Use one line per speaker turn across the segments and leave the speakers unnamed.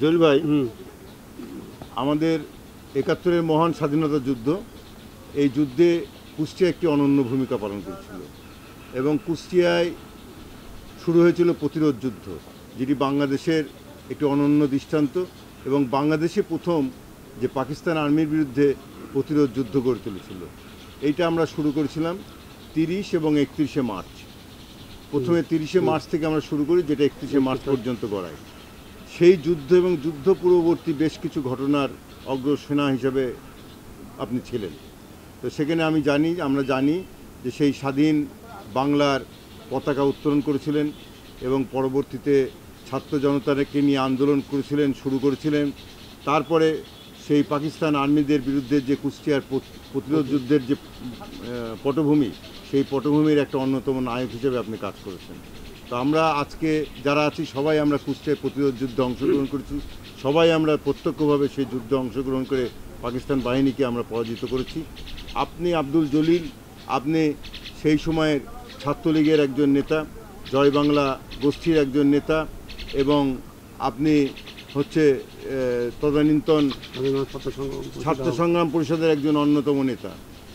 জলিল ভাই, আমাদের ৭১-এর মহান স্বাধীনতা যুদ্ধ, এই যুদ্ধে কুষ্টিয়া একটি অনন্য ভূমিকা পালন করেছিল এবং কুষ্টিয়ায় শুরু হয়েছিল প্রতিরোধ যুদ্ধ, যেটি বাংলাদেশের একটি অনন্য দৃষ্টান্ত এবং বাংলাদেশে প্রথম যে পাকিস্তান আর্মির বিরুদ্ধে প্রতিরোধ যুদ্ধ গড়ে তুলেছিল। এইটা আমরা শুরু করেছিলাম 30 এবং 31শে মার্চ। প্রথমে 30শে মার্চ থেকে আমরা শুরু করি, যেটা 31শে মার্চ পর্যন্ত গড়ায়। সেই যুদ্ধ এবং যুদ্ধ পূর্ববর্তী বেশ কিছু ঘটনার অগ্রসেনা হিসাবে আপনি ছিলেন। তো সেখানে আমরা জানি যে সেই স্বাধীন বাংলার পতাকা উত্তোলন করেছিলেন এবং পরবর্তীতে ছাত্র জনতাকে নিয়ে আন্দোলন শুরু করেছিলেন। তারপরে সেই পাকিস্তান আর্মিদের বিরুদ্ধে যে কুষ্টিয়ার প্রতিরোধ যুদ্ধের যে পটভূমি, সেই পটভূমির একটা অন্যতম নায়ক হিসেবে আপনি কাজ করেছেন। তো আমরা আজকে যারা আছি সবাই আমরা কুষ্টিয়ার প্রতিরোধ যুদ্ধে অংশগ্রহণ করেছি, সবাই আমরা প্রত্যক্ষভাবে সেই যুদ্ধে অংশগ্রহণ করে পাকিস্তান বাহিনীকে আমরা পরাজিত করেছি। আপনি আব্দুল জলিল, আপনি সেই সময়ের ছাত্রলীগের একজন নেতা, জয় বাংলা গোষ্ঠীর একজন নেতা এবং আপনি তদানীন্তন ছাত্র সংগ্রাম পরিষদের একজন অন্যতম নেতা।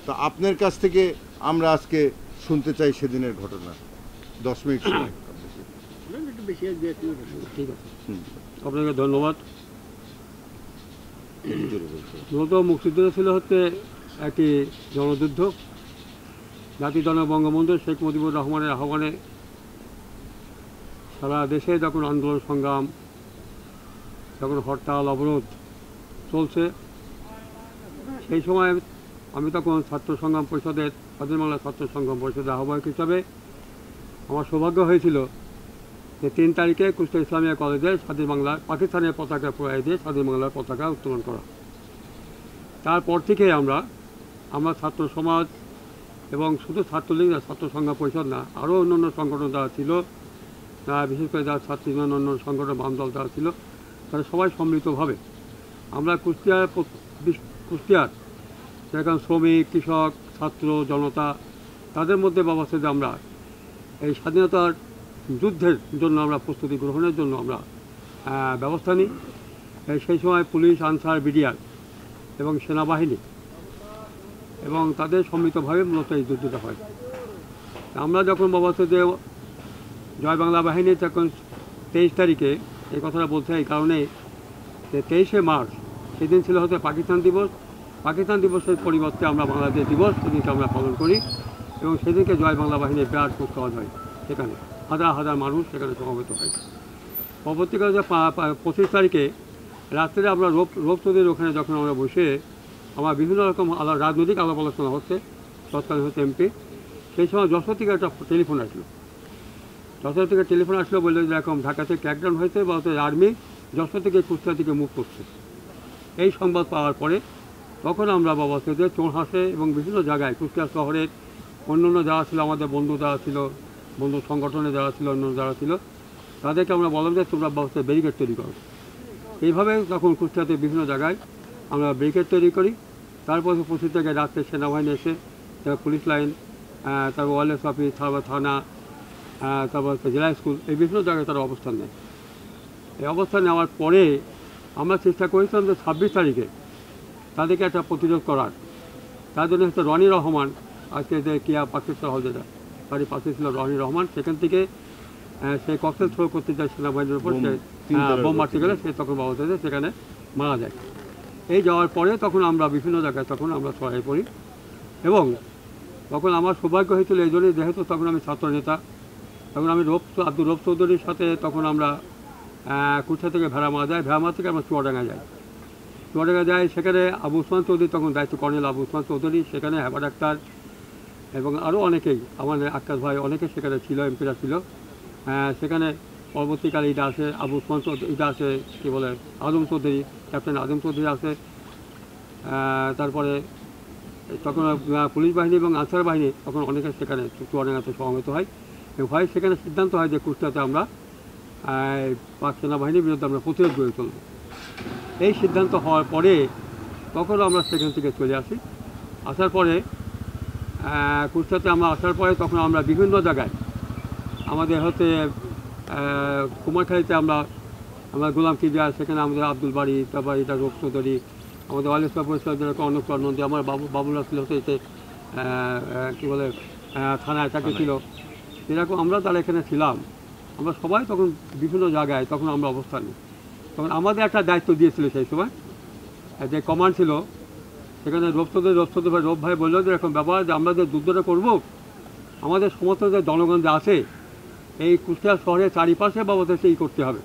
তো আপনার কাছ থেকে আমরা আজকে শুনতে চাই সেদিনের ঘটনা। 10 মিনিট সময়।
ঠিক আছে, আপনাকে ধন্যবাদ। মূলত মুক্তিযুদ্ধ ছিল একটি জনযুদ্ধ। জাতির জনক বঙ্গবন্ধু শেখ মুজিবুর রহমানের আহ্বানে সারা দেশে যখন আন্দোলন সংগ্রাম, যখন হরতাল অবরোধ চলছে, সেই সময় আমি তখন ছাত্র সংগ্রাম পরিষদের, স্বাধীন বাংলা ছাত্র সংগ্রাম পরিষদের আহ্বায়ক হিসাবে আমার সৌভাগ্য হয়েছিল যে 3 তারিখে কুষ্টিয়া ইসলামিয়া কলেজে স্বাধীন বাংলার পাকিস্তানের পতাকা পোড়াই দিয়ে স্বাধীন বাংলার পতাকা উত্তোলন করা। তারপর থেকে আমরা ছাত্র সমাজ এবং শুধু ছাত্রলীগ না, ছাত্র সংগ্রাম পরিষদ না, আরও অন্যান্য সংগঠন যারা ছিল, বিশেষ করে যারা ছাত্র অন্য সংগঠন বামদল যারা ছিল, তারা সবাই সম্মিলিতভাবে আমরা কুষ্টিয়ার যেখানে শ্রমিক, কৃষক, ছাত্র জনতা, তাদের মধ্যে ব্যবস্থা যে আমরা এই স্বাধীনতার যুদ্ধের জন্য আমরা প্রস্তুতি গ্রহণের জন্য আমরা ব্যবস্থা নিই। সেই সময় পুলিশ, আনসার, বিডিআর এবং সেনাবাহিনী এবং তাদের সম্মিলিতভাবে মূলত এই যুদ্ধটা হয়। আমরা যখন ব্যবস্থা যে জয় বাংলা বাহিনী তখন 23 তারিখে, এই কথাটা বলতে হয় এই কারণে যে 23শে মার্চ সেদিন ছিল পাকিস্তান দিবস। পাকিস্তান দিবসের পরিবর্তে আমরা বাংলাদেশ দিবস সেদিনকে আমরা পালন করি এবং সেদিনকে জয় বাংলা বাহিনীর বিরাট কুচকাওয়াজ হয়। সেখানে হাজার হাজার মানুষ সেখানে সমবেত হয়। পরবর্তীকালে 25 তারিখে রাত্রে আমরা রূপ চৌধুরীর ওখানে যখন আমরা বসে আমার বিভিন্ন রকম রাজনৈতিক আলাপ আলোচনা হচ্ছে, তৎকালীন এমপি, সেই সময় যশোর থেকে একটা টেলিফোন আসলো। যশোর থেকে টেলিফোন আসলো, বললো যে এরকম ঢাকাতে ক্র্যাকডাউন হয়েছে বা আর্মি যশোর থেকে কুষ্টিয়া থেকে মুভ করছে। এই সংবাদ পাওয়ার পরে তখন আমরা বাবাসে চোরহাসে এবং বিভিন্ন জায়গায় কুষ্টিয়া শহরের অন্যান্য যারা ছিল, আমাদের বন্ধু যারা ছিল, বন্ধু সংগঠনে যারা ছিল, অন্য যারা ছিল, তাদেরকে আমরা বললাম যে তোমরা বাবাসে ব্যারিকেড তৈরি করো। এইভাবে তখন কুষ্টিয়াতে বিভিন্ন জায়গায় আমরা ব্যারিকেড তৈরি করি। তারপর 25 থেকে রাত্রে সেনাবাহিনী এসে, পুলিশ লাইন, তারপর ওয়ারলেস অফিস, তারপর থানা, তারপর জেলা স্কুল, এই বিভিন্ন জায়গায় তারা অবস্থান নেয়। এই অবস্থান নেওয়ার পরে আমরা চেষ্টা করেছিলাম যে 26 তারিখে তাদেরকে একটা প্রতিরোধ করার। তার জন্য রনি রহমান, আজকে যে কিয়া পাকিস্তান হল যেটা, তারই পাশে ছিল রনি রহমান, সেখান থেকে সেই ককটেল থ্রো করতে যায় সেনাবাহিনীর উপর, সে বোম মারতে গেলে সে তখন বাবাতে সেখানে মারা যায়। এই যাওয়ার পরে তখন আমরা বিভিন্ন জায়গায় তখন আমরা ছড়াই পড়ি এবং তখন আমার সৌভাগ্য হয়েছিল এই জন্যই, যেহেতু তখন আমি ছাত্র নেতা, তখন আমি আব্দুল রব চৌধুরীর সাথে তখন আমরা কুষ্টিয়া থেকে ভেড়ামারা যাই, ভেড়ামারা থেকে আমরা চুয়াডাঙ্গা যাই। সেখানে আবু উসমান চৌধুরী তখন দায়িত্ব, কর্নেল আবু উসমান চৌধুরী, সেখানে হেবা ডাক্তার এবং আরও অনেকেই, আমাদের আকাশ ভাই, অনেকে সেখানে ছিল, এমপিরা ছিল। সেখানে পরবর্তীকালে এটা আসে আবু উসমান চৌধুরী, এটা আসে কী বলে আজম চৌধুরী, ক্যাপ্টেন আজম চৌধুরী আসে। তারপরে তখন পুলিশ বাহিনী এবং আনসার বাহিনী তখন অনেকে সেখানে চুয়াডাঙ্গাতে সমবেত হয় এবং সেখানে সিদ্ধান্ত হয় যে কুষ্টিয়াতে আমরা পাক সেনাবাহিনীর বিরুদ্ধে আমরা প্রতিরোধ গড়ে তুলব। এই সিদ্ধান্ত হওয়ার পরে তখন আমরা সেখান থেকে চলে আসি। আসার পরে কুষ্টিয়াতে আমরা আসার পরে তখন আমরা বিভিন্ন জায়গায় আমাদের কুমারখালীতে আমরা আমরা গোলাম কিবিয়ার, সেখানে আমাদের আব্দুল বাড়ি, তারপর এটা রূপ চৌধুরী, আমাদের ওয়ালিস্তা পরিষদের অনেক নন্দী, আমার বাবুরা ছিল হচ্ছে কী বলে থানায় চাকরি ছিল। এরকম আমরা তারা এখানে ছিলাম, আমরা সবাই তখন বিভিন্ন জায়গায় তখন আমরা অবস্থান নিই। তখন আমাদের একটা দায়িত্ব দিয়েছিল সেই সময়, যে কমান্ড ছিল সেখানে রূপ ভাই বললো যে এরকম ব্যাপার যে আমরা যে যুদ্ধটা করবো, আমাদের সমস্ত যে জনগণ যে আছে এই কুষ্টিয়া শহরের চারিপাশে বাবদ সেই করতে হবে,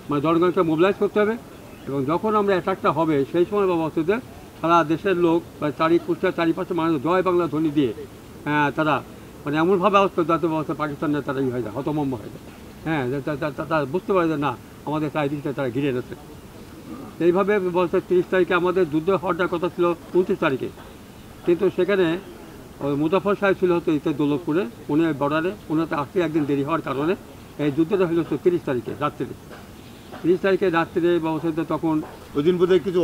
মানে জনগণকে মোবিলাইজ করতে হবে। এবং যখন আমরা অ্যাটাকটা হবে সেই সময় বাবদে সারা দেশের লোক বা কুষ্টিয়ার চারিপাশে মানুষ জয় বাংলা ধ্বনি দিয়ে তারা মানে এমনভাবে আওয়াজ করে যাতে ব্যবস্থা পাকিস্তানের তারা হয়ে যায়, হতমম্ব হয়ে যায়। তারা বুঝতে পারে যে না আমাদের চারিদিকটা তারা ঘিরে রেখেছে। এইভাবে বলছে 30 তারিখে আমাদের যুদ্ধ হওয়ার কথা ছিল 29 তারিখে, কিন্তু সেখানে ওই মুজাফর সাহেব ছিল হতো ইতে দৌলতপুরে, উনি বর্ডারে, উনাতে আসতে একদিন দেরি হওয়ার কারণে এই যুদ্ধটা হলো 30 তারিখে রাত্রে। 30 তারিখে রাত্রে ব্যবস্থা তখন
ওই দিন বোধহয় কিছু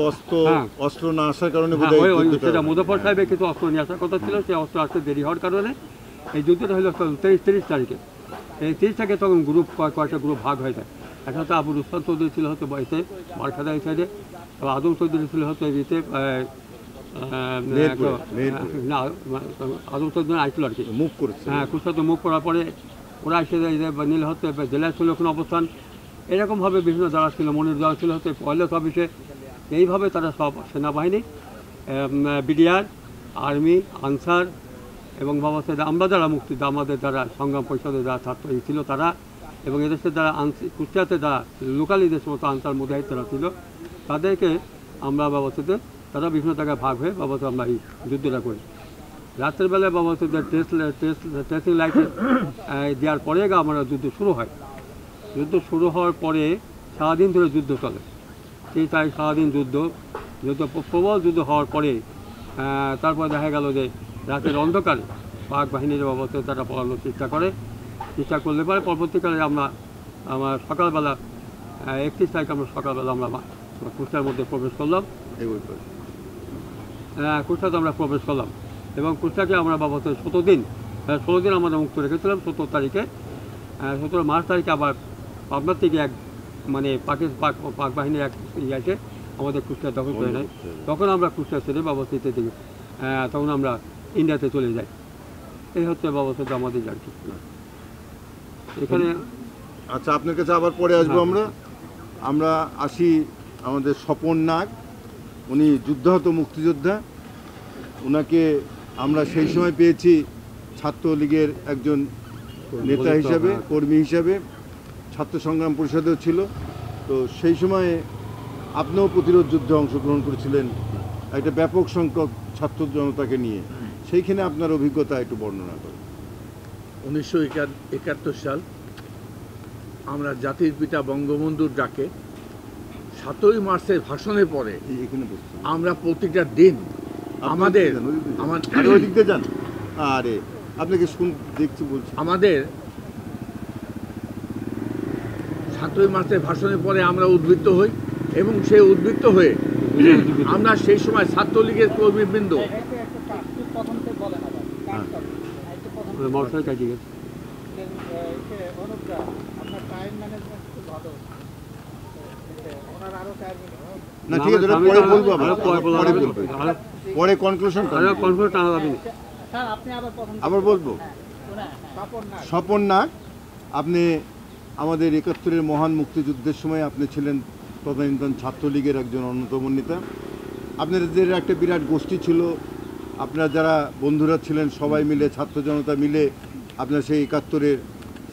অস্ত্র না আসার কারণে
সেটা মুজাফর সাহেবের কিছু অস্ত্র নিয়ে আসার কথা ছিল, সেই অস্ত্র আসতে দেরি হওয়ার কারণে এই যুদ্ধটা হলো 30 তারিখে। এই 30 তারিখে তখন কয়েকটা গ্রুপ ভাগ হয়ে যায়। একটা তো আবু রুসমান চৌধুরী ছিল হতো এতে মারখাদা এই সাইডে, আদম চৌধুরী ছিল হতো এতে না আদম চৌধুরী আইছিল আর কি,
মুভ করেছে।
কুষ্টিয়াতে মুভ করার পরে ওরা এসে নীল হতে জেলায় ছিল কোনো অবস্থান, এরকমভাবে বিভিন্ন যারা ছিল, মনির যারা ছিল হতে পয়লেস অফিসে, এইভাবে তারা সব সেনাবাহিনী, বিডিআর, আর্মি, আনসার এবং বাবাসে আমরা যারা মুক্তিযোদ্ধা, আমাদের যারা সংগ্রাম পরিষদের যারা ছাত্র ছিল তারা, এবং এদেশের যারা কুষ্টিয়াতে যারা লোকালি যে সমস্ত আনসার মুজাহিদ যারা ছিল তাদেরকে আমরা বাবাসেতে তারা বিভিন্ন জায়গায় ভাগ হয়ে বাবাসে আমরা এই যুদ্ধটা করি। রাত্রের বেলায় বাবাসে ট্রেসিং লাইটে দেওয়ার পরে আমরা যুদ্ধ শুরু হয়। যুদ্ধ শুরু হওয়ার পরে সারাদিন ধরে যুদ্ধ চলে, সেই তাই সারাদিন যুদ্ধ প্রবল যুদ্ধ হওয়ার পরে তারপর দেখা গেল যে রাতের অন্ধকারে পাক বাহিনীর অবস্থায় তারা পড়ানোর চেষ্টা করলে পরে পরবর্তীকালে আমার সকালবেলা 31 তারিখ আমরা সকালবেলা আমরা কুষ্টিয়ার মধ্যে প্রবেশ করলাম, কুষ্টিয়াতে আমরা প্রবেশ করলাম এবং কুষ্টিয়াকে আমরা বাবদ 16 দিন আমরা মুক্ত রেখেছিলাম। 17 তারিখে 17 মার্চ তারিখে আবার পাবনার থেকে এক মানে পাক বাহিনীর এক এসে আমাদের কুষ্টিয়া দখল করে নেয়। তখন আমরা কুষ্টিয়া ছেড়ে ব্যবস্থিত দিকে তখন আমরা ইন্ডিয়াতে চলে যাই। এই হচ্ছে ব্যবস্থা আমাদের আর কি এখানে।
আচ্ছা, আপনার কাছে আবার পরে আসবো। আমরা আসি আমাদের স্বপন নাগ, উনি যুদ্ধাহত মুক্তিযোদ্ধা। ওনাকে আমরা সেই সময় পেয়েছি ছাত্রলীগের একজন নেতা হিসাবে, কর্মী হিসাবে, ছাত্র সংগ্রাম পরিষদেও ছিল। তো সেই সময়ে আপনিও প্রতিরোধ যুদ্ধে অংশগ্রহণ করেছিলেন একটা ব্যাপক সংখ্যক ছাত্র জনতাকে নিয়ে, সেইখানে আপনার অভিজ্ঞতা একটু বর্ণনা করেন।
1971 সাল আমরা জাতির পিতা বঙ্গবন্ধুর ডাকে 7ই মার্চের ভাষণের পরে আমরা প্রতিটা দিন আমাদের
আপনাকে দেখছি বলছি,
আমাদের 7ই মার্চের ভাষণের পরে আমরা উদ্বৃত্ত হই এবং সেই উদ্বৃত্ত হয়ে আমরা সেই সময় ছাত্রলীগের কর্মীবৃন্দ
আবার বলবো। স্বপন নাগ, আপনি আমাদের 71-এর মহান মুক্তিযুদ্ধের সময় আপনি ছিলেন তদানীন্তন ছাত্রলীগের একজন অন্যতম নেতা। আপনাদের একটা বিরাট গোষ্ঠী ছিল, আপনারা যারা বন্ধুরা ছিলেন সবাই মিলে, ছাত্র জনতা মিলে আপনার সেই 71-এর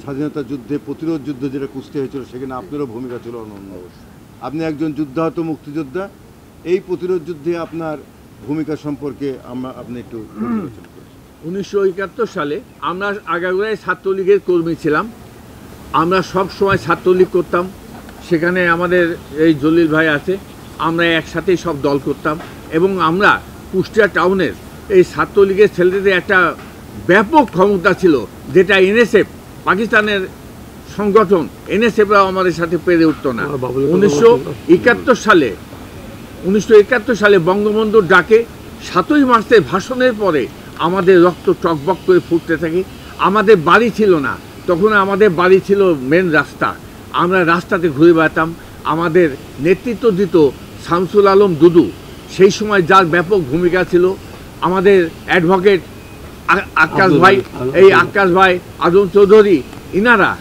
স্বাধীনতা যুদ্ধে, প্রতিরোধ যুদ্ধ যেটা কুষ্টিয়া হয়েছিল, সেখানে আপনারও ভূমিকা ছিল অনন্য। আপনি একজন যুদ্ধাহত মুক্তিযোদ্ধা। এই প্রতিরোধ যুদ্ধে আপনার ভূমিকা সম্পর্কে আপনি একটু
1971 সালে আমরা আগাগোড়ায় ছাত্রলীগের কর্মী ছিলাম। আমরা সব সময় ছাত্রলীগ করতাম, সেখানে আমাদের এই জলিল ভাই আছে, আমরা একসাথেই সব দল করতাম এবং আমরা কুষ্টিয়া টাউনের এই ছাত্রলীগের ছেলেদের একটা ব্যাপক ক্ষমতা ছিল, যেটা এনএসএফ পাকিস্তানের সংগঠন এনএসএফরাও আমাদের সাথে পেরে উঠত না। 1971 সালে বঙ্গবন্ধুর ডাকে 7ই মার্চের ভাষণের পরে আমাদের রক্ত টকবক করে ফুটতে থাকে। আমাদের বাড়ি ছিল না তখন, আমাদের বাড়ি ছিল মেন রাস্তা। আমরা রাস্তাতে ঘুরে বেড়াতাম, আমাদের নেতৃত্ব দিত শামসুল আলম দুদু, সেই সময় যার ব্যাপক ভূমিকা ছিল, আমাদের অ্যাডভোকেট আক্কাস ভাই, এই আক্কাস ভাই, আজম চৌধুরী, ইনারা,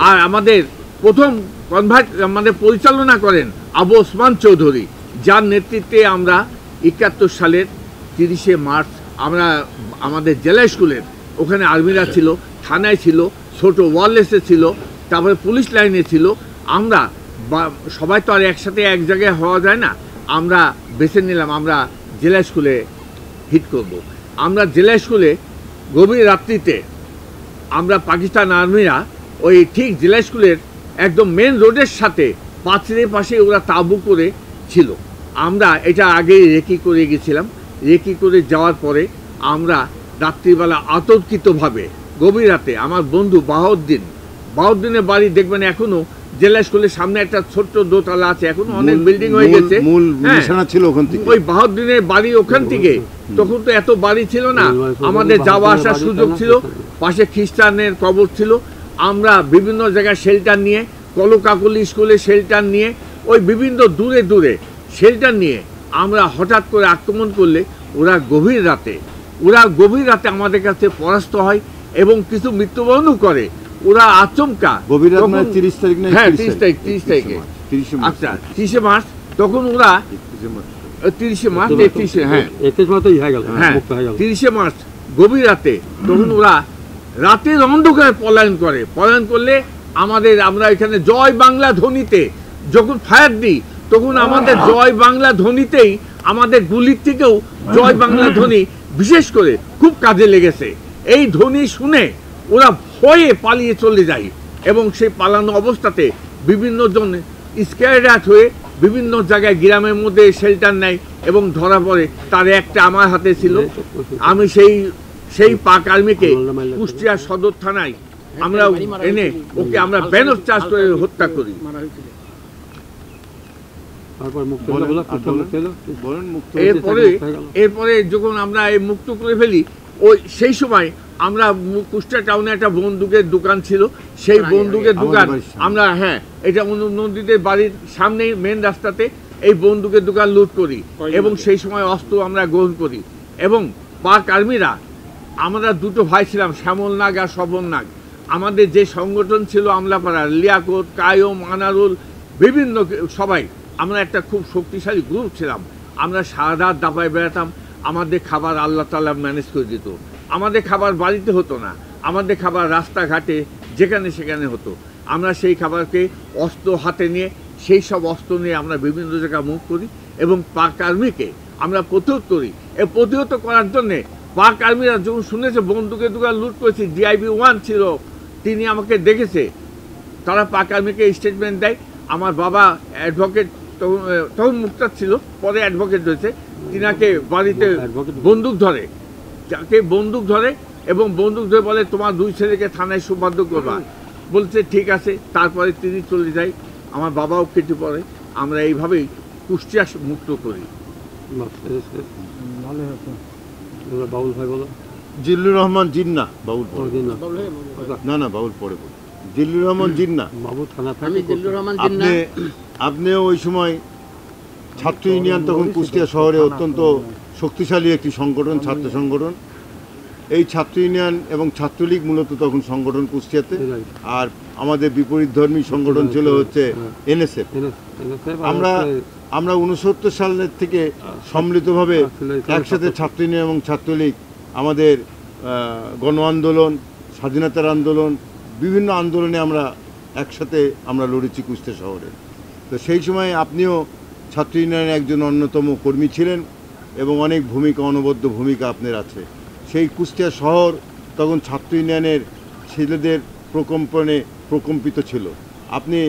আর আমাদের প্রথম আমাদের পরিচালনা করেন আবু ওসমান চৌধুরী, যার নেতৃত্বে আমরা 71 সালের 30শে মার্চ আমরা আমাদের জেলা স্কুলের ওখানে আর্মিরা ছিল, থানায় ছিল, ছোট ওয়ারলেসে ছিল, তারপরে পুলিশ লাইনে ছিল। আমরা সবাই তো আর একসাথে এক জায়গায় হওয়া যায় না, আমরা বেছে নিলাম আমরা জেলা স্কুলে হিট করব। আমরা জেলা স্কুলে গভীর রাত্রিতে আমরা পাকিস্তান আর্মিরা ওই ঠিক জেলা স্কুলের একদম মেন রোডের সাথে পাঁচিলের পাশে ওরা তাঁবু করে ছিল। আমরা এটা আগেই রেকি করে গেছিলাম। রেকি করে যাওয়ার পরে আমরা রাত্রিবেলা আতঙ্কিতভাবে গভীর রাতে আমার বন্ধু বাহাউদ্দিনের বাড়ি দেখবেন এখনো জেলা স্কুলের সামনে একটা ছোট্ট দোতলা আছে, এখনো অনেক বিল্ডিং হয়ে গেছে।
ছিল ওখান থেকে,
ওই বাহাউদ্দিনের বাড়ি ওখান থেকে। তখন তো এত বাড়ি ছিল না, আমাদের যাওয়া আসার সুযোগ ছিল। পাশে খ্রিস্টানের কবর ছিল। আমরা বিভিন্ন জায়গায় শেল্টার নিয়ে, কলকাকলি স্কুলে শেল্টার নিয়ে, ওই বিভিন্ন দূরে দূরে শেল্টার নিয়ে আমরা হঠাৎ করে আক্রমণ করলে ওরা গভীর রাতে আমাদের কাছে পরাস্ত হয় এবং কিছু মৃত্যুবরণও করে। ওরা আচমকা
গভীর রাত মানে 30 তারিখ না?
হ্যাঁ, 30 তারিখে। আচ্ছা, 30শে মার্চ। তখন ওরা 30শে মার্চ, 31শে, হ্যাঁ 30শে মার্চ গভীর রাতে, তখন ওরা রাতের অন্ধকারে পলায়ন করলে আমরা এখানে জয় বাংলা ধ্বনিতে যখন ফায়ার দিই, তখন আমাদের জয় বাংলা ধ্বনিতেই আমাদের গুলির থেকেও জয় বাংলা ধ্বনি বিশেষ করে খুব কাজে লেগেছে। এই ধ্বনি শুনে ওরা ভয়ে পালিয়ে চলে যায় এবং সেই পালানো অবস্থাতে বিভিন্ন জন স্কেয়ার্ড হয়ে বিভিন্ন জায়গায় গ্রামের মধ্যে শেল্টার নেয় এবং ধরা পড়ে। তার একটা আমার হাতে ছিল। আমি সেই পাক আর্মিকে কুষ্টিয়া সদর থানায় আমরা এনে ওকে আমরা ব্যানর চার্জ করে হত্যা করি। এরপরে যখন আমরা এই মুক্ত করে ফেলি, ওই সেই সময় আমরা কুষ্টিয়া টাউনে একটা বন্দুকের দোকান ছিল, সেই বন্দুকের দোকান আমরা, হ্যাঁ, এটা নদীদের বাড়ির সামনেই মেন রাস্তাতে এই বন্দুকের দোকান লুট করি এবং সেই সময় অস্ত্র আমরা গ্রহণ করি। এবং পাক আর্মিরা, আমরা দুটো ভাই ছিলাম, শ্যামল নাগ আর স্বপন নাগ। আমাদের যে সংগঠন ছিল আমলাপাড়ার, লিয়াকত, কায়ম, আনারুল, বিভিন্ন সবাই, আমরা একটা খুব শক্তিশালী গ্রুপ ছিলাম। আমরা সারা রাত দাপায় বেড়াতাম। আমাদের খাবার আল্লাহ তাআলা ম্যানেজ করে দিত। আমাদের খাবার বাড়িতে হতো না, আমাদের খাবার রাস্তাঘাটে যেখানে সেখানে হতো। আমরা সেই খাবারকে অস্ত্র হাতে নিয়ে, সেই সব অস্ত্র নিয়ে আমরা বিভিন্ন জায়গায় মুভ করি এবং পাক আর্মিকে আমরা প্রতিহত করি। এ প্রতিহত করার জন্যে পাক আর্মিরা যখন শুনেছে বন্দুকের দোকান লুট করেছি, DIB 1 ছিল, তিনি আমাকে দেখেছে। তারা পাক আর্মিকে স্টেটমেন্ট দেয়। আমার বাবা অ্যাডভোকেট, তখন মুক্তার ছিল, পরে অ্যাডভোকেট হয়েছে, তিনাকে বাড়িতে বন্দুক ধরে এবং বন্দুক ধরে বলে তোমার 2 ছেলেকে থানায় সুবাদ্য করবা। বলছে ঠিক আছে। তারপরে তিনি চলে যায়, আমার বাবাও কেটে পড়ে। আমরা এইভাবেই কুষ্টিয়া মুক্ত করি।
বাবুল ভাই বলো।
জিল্লুর রহমান জিন্না, বাবুল না বাবুল পরে বল। জিল্লুর রহমান জিন্না, আপনি ওই সময় ছাত্র ইউনিয়ন, তখন কুষ্টিয়া শহরে অত্যন্ত শক্তিশালী একটি সংগঠন, ছাত্র সংগঠন। এই ছাত্র ইউনিয়ন এবং ছাত্রলীগ মূলত তখন সংগঠন কুষ্টিয়াতে, আর আমাদের বিপরীত ধর্মী সংগঠন ছিল হচ্ছে NSF। আমরা 69 সালের থেকে সম্মিলিতভাবে একসাথে ছাত্র ইউনিয়ন এবং ছাত্রলীগ, আমাদের গণ আন্দোলন, স্বাধীনতার আন্দোলন, বিভিন্ন আন্দোলনে আমরা একসাথে লড়েছি কুষ্টিয়া শহরে। তো সেই সময় আপনিও ছাত্র ইউনিয়নের একজন অন্যতম কর্মী ছিলেন এবং অনেক ভূমিকা, অনবদ্য ভূমিকা আপনার আছে। সেই কুষ্টিয়া শহর তখন ছাত্র ইউনিয়নের ছেলেদের প্রকম্পিত ছিল। আপনি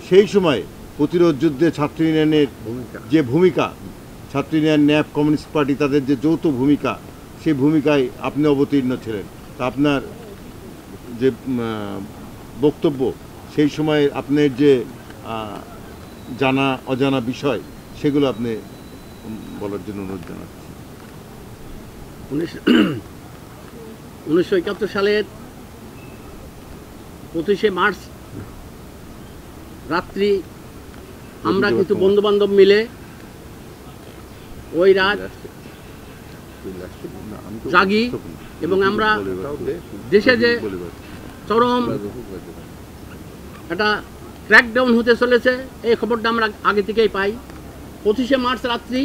সেই সময় প্রতিরোধ যুদ্ধে ছাত্র ইউনিয়নের যে ভূমিকা, ছাত্র ইউনিয়ন, ন্যাপ, কমিউনিস্ট পার্টি, তাদের যে যৌথ ভূমিকা, সেই ভূমিকায় আপনি অবতীর্ণ ছিলেন। তা আপনার যে বক্তব্য, সেই সময় আপনার যে জানা অজানা বিষয়, সেগুলো আপনি বলার জন্য অনুরোধ জানাচ্ছি।
1971 সালের 25শে মার্চ রাত্রি আমরা কিছু বন্ধু বান্ধব মিলে ওই রাত জাগি এবং আমরা দেশে যে চরম একটা ক্র্যাকডাউন হতে চলেছে এই খবরটা আমরা আগে থেকেই পাই। 25শে মার্চ রাত্রি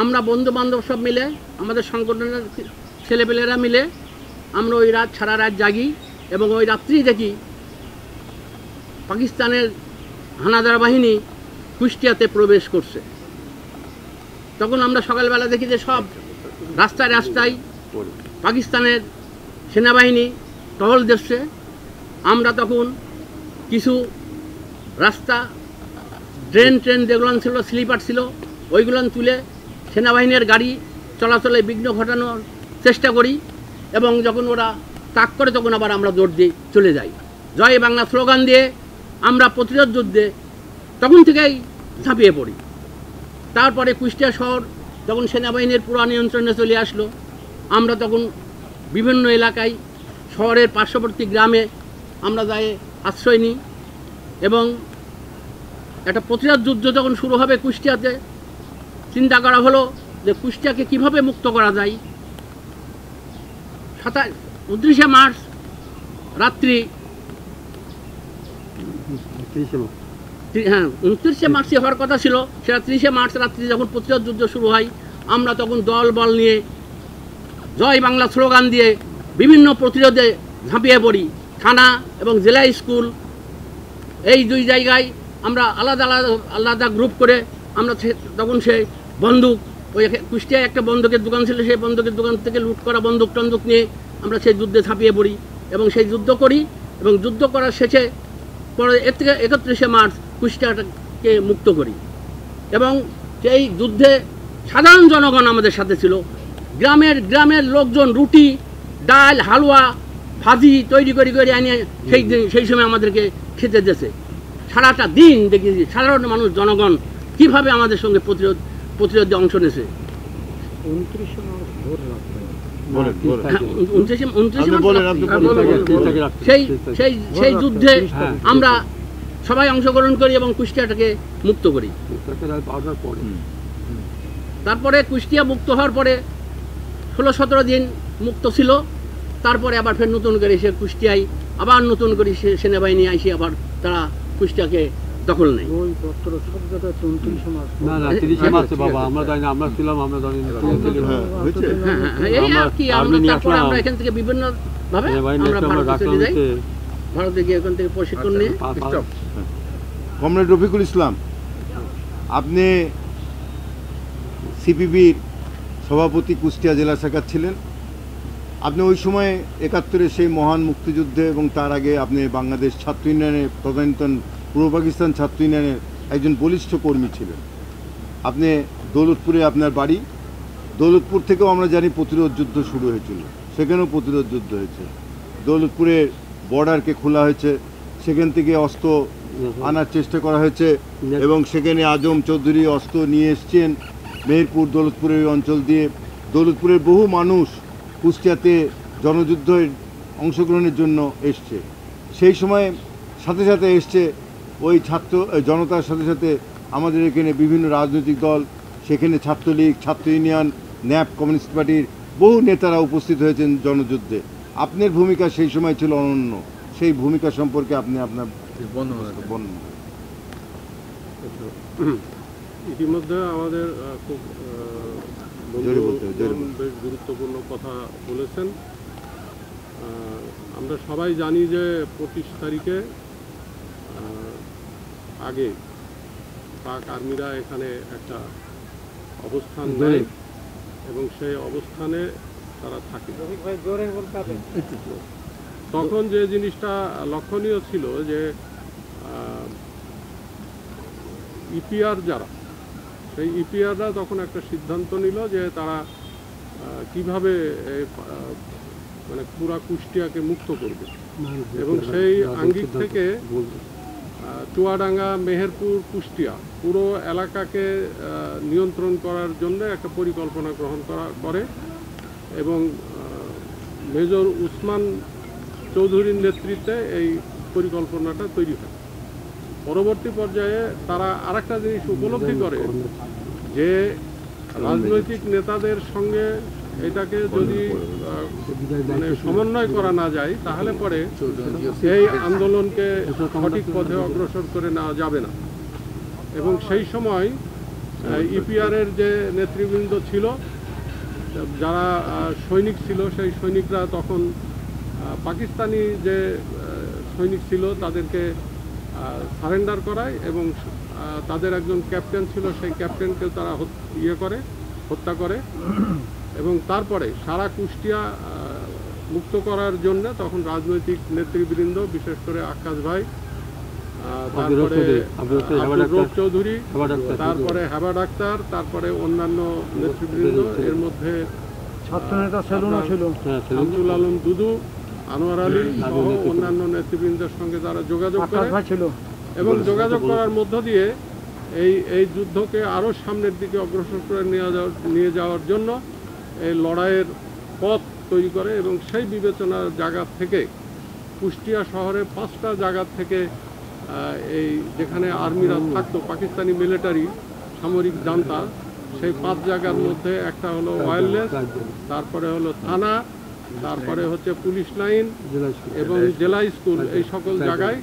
আমরা বন্ধু বান্ধব সব মিলে আমাদের সংগঠনের ছেলেপেলেরা মিলে আমরা ওই রাত সারা রাত জাগি এবং ওই রাত্রি দেখি পাকিস্তানের হানাদার বাহিনী কুষ্টিয়াতে প্রবেশ করছে। তখন আমরা সকালবেলা দেখি যে সব রাস্তায় রাস্তায় পাকিস্তানের সেনাবাহিনী টহল দিচ্ছে। আমরা তখন কিছু রাস্তা ট্রেন যেগুলো ছিল স্লিপার ছিল ওইগুলো তুলে সেনাবাহিনীর গাড়ি চলাচলে বিঘ্ন ঘটানোর চেষ্টা করি এবং যখন ওরা তাক করে তখন আবার আমরা দৌড় দিয়ে চলে যাই। জয় বাংলা স্লোগান দিয়ে আমরা প্রতিরোধ যুদ্ধে তখন থেকেই ঝাঁপিয়ে পড়ি। তারপরে কুষ্টিয়া শহর যখন সেনাবাহিনীর পুরো নিয়ন্ত্রণে চলে আসলো আমরা তখন বিভিন্ন এলাকায় শহরের পার্শ্ববর্তী গ্রামে আমরা যাই আশ্রয় নিই এবং একটা প্রতিরোধ যুদ্ধ যখন শুরু হবে কুষ্টিয়াতে চিন্তা করা হলো যে কুষ্টিয়াকে কিভাবে মুক্ত করা যায়। 29শে মার্চ রাত্রি 29শে মার্চে হওয়ার কথা ছিল, সেটা 30শে মার্চ রাত্রি যখন প্রতিরোধ যুদ্ধ শুরু হয় আমরা তখন দল বল নিয়ে জয় বাংলা স্লোগান দিয়ে বিভিন্ন প্রতিরোধে ঝাঁপিয়ে পড়ি। থানা এবং জেলা স্কুল এই দুই জায়গায় আমরা আলাদা আলাদা গ্রুপ করে আমরা তখন সেই বন্দুক ওই কুষ্টিয়ায় একটা বন্দুকের দোকান ছিল সেই বন্দুকের দোকান থেকে লুট করা বন্দুক টন্দুক নিয়ে আমরা সেই যুদ্ধে ঝাঁপিয়ে পড়ি এবং সেই যুদ্ধ করি এবং যুদ্ধ করার শেষে পরে এর থেকে 31শে মার্চ কুষ্টিয়াকে মুক্ত করি এবং সেই যুদ্ধে সাধারণ জনগণ আমাদের সাথে ছিল। গ্রামের লোকজন রুটি ডাল হালুয়া ভাজি তৈরি করে আনিয়ে সেই সময় আমাদেরকে খেতে দিয়েছে। সারাটা দিন দেখেছি সাধারণ মানুষ জনগণ কীভাবে আমাদের সঙ্গে প্রতিরোধে অংশ নিয়েছে।
29শে মার্চ ভোর রাত্রে
সেই যুদ্ধে আমরা সবাই অংশগ্রহণ করি এবং কুষ্টিয়াটাকে মুক্ত করি। তারপরে কুষ্টিয়া মুক্ত হওয়ার পরে 16-17 দিন মুক্ত ছিল। তারপরে আবার ফের নতুন করে এসে কুষ্টিয়ায় আবার নতুন করে সেনাবাহিনী এসে আবার তারা কুষ্টিয়াকে দখল নেয়। আমরা এখান থেকে বিভিন্ন ভাবে ভারতে গিয়ে এখান থেকে প্রশিক্ষণ নিয়ে।
কমরেড রফিকুল ইসলাম, আপনি সিপিবির সভাপতি কুষ্টিয়া জেলা শাখার ছিলেন। আপনি ওই সময় 71-এর সেই মহান মুক্তিযুদ্ধে এবং তার আগে আপনি বাংলাদেশ ছাত্র ইউনিয়নের তদানীন্তন পূর্ব পাকিস্তান ছাত্র ইউনিয়নের একজন বলিষ্ঠ কর্মী ছিলেন। আপনি দৌলতপুরে আপনার বাড়ি, দৌলতপুর থেকেও আমরা জানি প্রতিরোধ যুদ্ধ শুরু হয়েছিল, সেখানেও প্রতিরোধ যুদ্ধ হয়েছে। দৌলতপুরের বর্ডারকে খোলা হয়েছে, সেখান থেকে অস্ত্র আনার চেষ্টা করা হয়েছে এবং সেখানে আজম চৌধুরী অস্ত্র নিয়ে এসছেন মেহেরপুর দৌলতপুরের অঞ্চল দিয়ে। দৌলতপুরের বহু মানুষ কুষ্টিয়াতে জনযুদ্ধের অংশগ্রহণের জন্য এসছে। সেই সময় সাথে সাথে এসছে ওই ছাত্র জনতার সাথে সাথে আমাদের এখানে বিভিন্ন রাজনৈতিক দল, সেখানে ছাত্রলীগ, ছাত্র ইউনিয়ন, ন্যাপ, কমিউনিস্ট পার্টির বহু নেতারা উপস্থিত হয়েছেন জনযুদ্ধে। আপনার ভূমিকা সেই সময় ছিল অনন্য, সেই ভূমিকা সম্পর্কে আপনি আপনার বর্ণনা।
ইতিমধ্যে আমাদের খুব বেশ গুরুত্বপূর্ণ কথা বলেছেন। আমরা সবাই জানি যে 25 তারিখে আগে পাক আর্মিরা এখানে একটা অবস্থান নেয় এবং সেই অবস্থানে তারা থাকে। তখন যে জিনিসটা লক্ষণীয় ছিল যে ইপিআর যারা, সেই ইপিআররা তখন একটা সিদ্ধান্ত নিল যে তারা কিভাবে মানে পুরা কুষ্টিয়াকে মুক্ত করবে এবং সেই আঙ্গিক থেকে চুয়াডাঙ্গা, মেহেরপুর, কুষ্টিয়া পুরো এলাকাকে নিয়ন্ত্রণ করার জন্য একটা পরিকল্পনা গ্রহণ করে এবং মেজর উসমান চৌধুরীর নেতৃত্বে এই পরিকল্পনাটা তৈরি হয় পরবর্তী পর্যায়ে তারা আরেকটা জিনিস উপলব্ধি করে যে রাজনৈতিক নেতাদের সঙ্গে এটাকে যদি মানে সমন্বয় করা না যায় তাহলে পরে এই আন্দোলনকে সঠিক পথে অগ্রসর করে নেওয়া যাবে না। এবং সেই সময় ইপিআরের যে নেতৃবৃন্দ ছিল, যারা সৈনিক ছিল, সেই সৈনিকরা তখন পাকিস্তানি যে সৈনিক ছিল তাদেরকে সারেন্ডার করায় এবং তাদের একজন ক্যাপ্টেন ছিল, সেই ক্যাপ্টেনকেও তারা হত্যা করে এবং তারপরে সারা কুষ্টিয়া মুক্ত করার জন্য তখন রাজনৈতিক নেতৃবৃন্দ, বিশেষ করে আকাশ ভাই, তারপরে আব্দুর চৌধুরী, তারপরে হেবা ডাক্তার, তারপরে অন্যান্য নেতৃবৃন্দ, এর মধ্যে
ছাত্রনেতা সেলুনও ছিল,
শামসুল আলম দুদু, আনোয়ার আলী সহ অন্যান্য নেতৃবৃন্দের সঙ্গে তারা যোগাযোগ করে এবং যোগাযোগ করার মধ্য দিয়ে এই যুদ্ধকে আরও সামনের দিকে অগ্রসর করে নিয়ে যাওয়ার জন্য এই লড়াইয়ের পথ তৈরি করে এবং সেই বিবেচনার জায়গা থেকে কুষ্টিয়া শহরে 5টা জায়গা থেকে এই যেখানে আর্মিরা থাকতো, পাকিস্তানি মিলিটারি সামরিক জান্তা, সেই 5 জায়গার মধ্যে একটা হলো ওয়্যারলেস, তারপরে হলো থানা, তারপরে হচ্ছে পুলিশ লাইন এবং জেলা স্কুল, এই সকল জায়গায়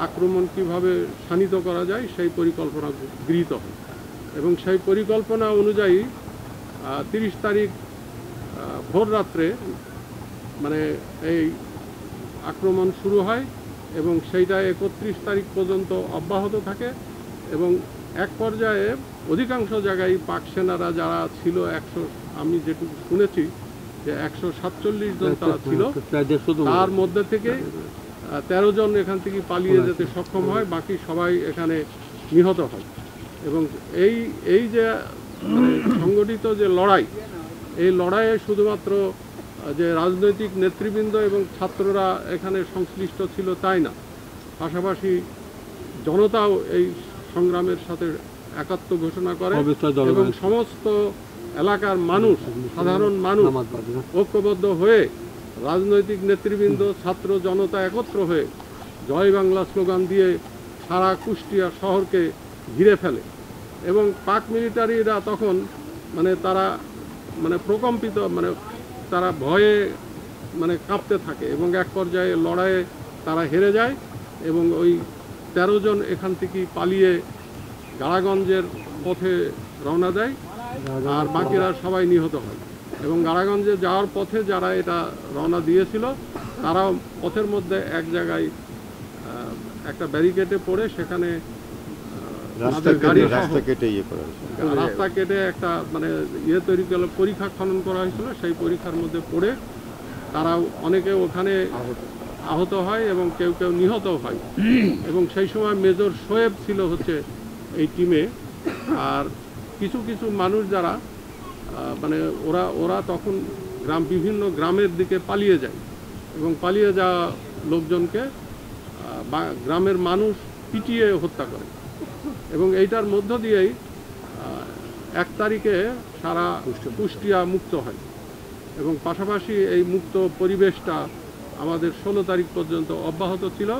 আক্রমণ কিভাবে শানিত করা যায় সেই পরিকল্পনা গৃহীত হয় এবং সেই পরিকল্পনা অনুযায়ী 30 তারিখ ভোর রাত্রে মানে এই আক্রমণ শুরু হয় এবং সেইটা 31 তারিখ পর্যন্ত অব্যাহত থাকে এবং এক পর্যায়ে অধিকাংশ জায়গায় পাক সেনারা যারা ছিল আমি যেটুকু শুনেছি যে 147 জন তারা ছিল, তার মধ্যে থেকে 13 জন এখান থেকে পালিয়ে যেতে সক্ষম হয়, বাকি সবাই এখানে নিহত হয় এবং এই যে মানে সংগঠিত যে লড়াই, এই লড়াইয়ে শুধুমাত্র যে রাজনৈতিক নেতৃবৃন্দ এবং ছাত্ররা এখানে সংশ্লিষ্ট ছিল তাই না, পাশাপাশি জনতাও এই সংগ্রামের সাথে একাত্ম ঘোষণা করে এবং সমস্ত এলাকার মানুষ, সাধারণ মানুষ ঐক্যবদ্ধ হয়ে রাজনৈতিক নেতৃবৃন্দ, ছাত্র জনতা একত্র হয়ে জয় বাংলা স্লোগান দিয়ে সারা কুষ্টিয়া শহরকে ঘিরে ফেলে এবং পাক মিলিটারিরা তখন মানে তারা মানে প্রকম্পিত, মানে তারা ভয়ে মানে কাঁপতে থাকে এবং এক পর্যায়ে লড়াইয়ে তারা হেরে যায় এবং ওই 13 জন এখান থেকে পালিয়ে গাড়াগঞ্জের পথে রওনা দেয় আর বাকিরা সবাই নিহত হয় এবং গাড়াগঞ্জে যাওয়ার পথে যারা এটা রওনা দিয়েছিল তারাও পথের মধ্যে এক জায়গায় একটা ব্যারিকেডে পড়ে সেখানে রাস্তা কেটে একটা মানে তৈরি করে পরীক্ষা খনন করা হয়েছিল, সেই পরীক্ষার মধ্যে পড়ে তারাও অনেকে ওখানে আহত হয় এবং কেউ কেউ নিহত হয় এবং সেই সময় মেজর শোয়েব ছিল হচ্ছে এই টিমে। আর কিছু কিছু মানুষ যারা মানে ওরা তখন বিভিন্ন গ্রামের দিকে পালিয়ে যায় এবং পালিয়ে যাওয়া লোকজনকে গ্রামের মানুষ পিটিয়ে হত্যা করে এবং এইটার মধ্য দিয়েই 1 তারিখে সারা কুষ্টিয়া মুক্ত হয় এবং পাশাপাশি এই মুক্ত পরিবেশটা আমাদের 16 তারিখ পর্যন্ত অব্যাহত ছিল।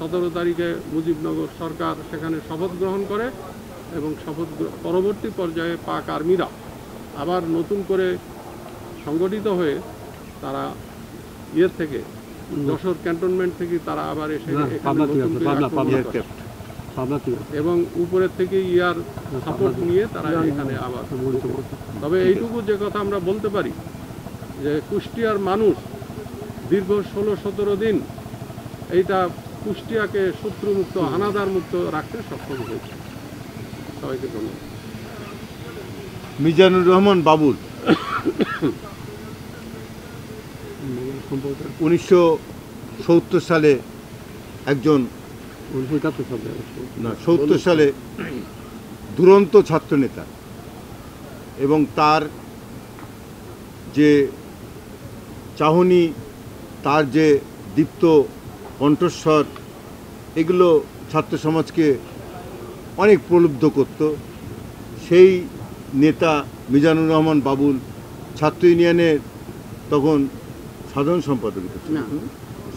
17 তারিখে মুজিবনগর সরকার সেখানে শপথ গ্রহণ করে এবং পরবর্তী পর্যায়ে পাক আর্মিরা আবার নতুন করে সংগঠিত হয়ে তারা থেকে যশোর ক্যান্টনমেন্ট থেকে তারা আবার এসে এবং উপরের থেকে ইয়ার সাপোর্ট নিয়ে তারা এখানে আবার। তবে এইটুকু যে কথা আমরা বলতে পারি যে কুষ্টিয়ার মানুষ দীর্ঘ 16-17 দিন এইটা কুষ্টিয়াকে শত্রুমুক্ত, হানাদার মুক্ত রাখতে সক্ষম হয়েছে। সবাইকে ধন্যবাদ।
মিজানুর রহমান বাবুল 1970 সালে একজন 70 সালে দুরন্ত ছাত্রনেতা এবং তার যে চাহনি, তার যে দীপ্ত কণ্ঠস্বর, এগুলো ছাত্র সমাজকে অনেক প্রলুব্ধ করত। সেই নেতা মিজানুর রহমান বাবুল ছাত্র ইউনিয়নের তখন সাধারণ সম্পাদক ছিলেন,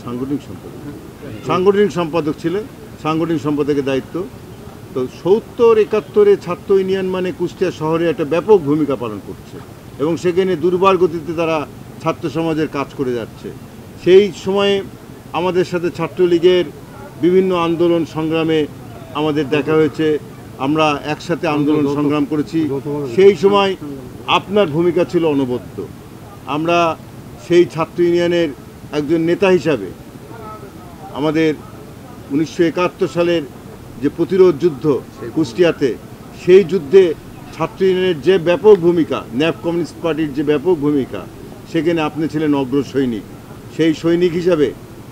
সাংগঠনিক সম্পাদক ছিলেন। সাংগঠনিক সম্পাদকের দায়িত্ব। তো 70-71 ছাত্র ইউনিয়ন মানে কুষ্টিয়া শহরে একটা ব্যাপক ভূমিকা পালন করছে এবং সেখানে দুর্বার গতিতে তারা ছাত্র সমাজের কাজ করে যাচ্ছে। সেই সময়ে আমাদের সাথে ছাত্রলীগের বিভিন্ন আন্দোলন সংগ্রামে আমাদের দেখা হয়েছে, আমরা একসাথে আন্দোলন সংগ্রাম করেছি। সেই সময় আপনার ভূমিকা ছিল অনবদ্য। আমরা সেই ছাত্র ইউনিয়নের একজন নেতা হিসাবে আমাদের 1971 সালের যে প্রতিরোধ যুদ্ধ কুষ্টিয়াতে, সেই যুদ্ধে ছাত্র ইউনিয়নের যে ব্যাপক ভূমিকা, ন্যাপ কমিউনিস্ট পার্টির যে ব্যাপক ভূমিকা, সেখানে আপনি ছিলেন অগ্র সৈনিক। সেই সৈনিক হিসাবে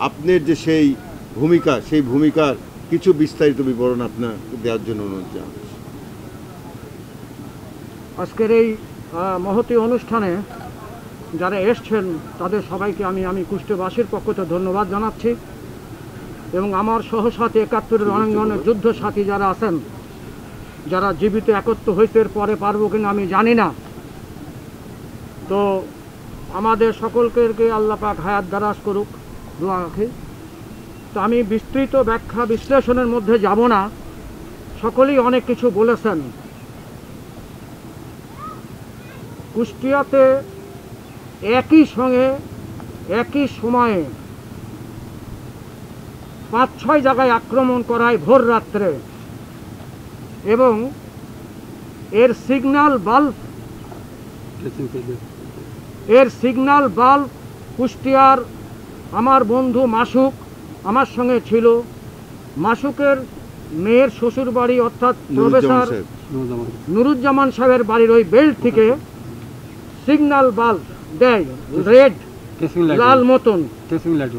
আপনার যে সেই ভূমিকা, সেই ভূমিকার কিছু বিস্তারিত বিবরণ আপনার দেওয়ার জন্য অনুরোধ জানাচ্ছি।
আজকের এই মহতী অনুষ্ঠানে যারা এসছেন তাদের সবাইকে আমি কুষ্টিয়াবাসীর পক্ষ থেকে ধন্যবাদ জানাচ্ছি এবং আমার সহসাথী 71 রণাঙ্গনের যুদ্ধ সাথী যারা আছেন, যারা জীবিত একত্র হইতে পরে পারবো কিনা আমি জানি না, তো আমাদের সকলকে আল্লাহ পাক হায়াত দারাজ করুক, দোয়া রাখি। তো আমি বিস্তৃত ব্যাখ্যা বিশ্লেষণের মধ্যে যাব না, সকলেই অনেক কিছু বলেছেন। কুষ্টিয়াতে একই সঙ্গে একই সময়ে 5-6 জায়গায় আক্রমণ করায় ভোর রাত্রে এবং এর সিগন্যাল বাল্ব কুষ্টিয়ার আমার বন্ধু মাসুক আমার সঙ্গে ছিল। মাসুকের মেয়ের শ্বশুর বাড়ি অর্থাৎ প্রফেসর নুরুজ্জামান সাহেবের বাড়ির ওই বেল্ট থেকে সিগন্যাল বাল্ব দেয়, রেড লাল মতন,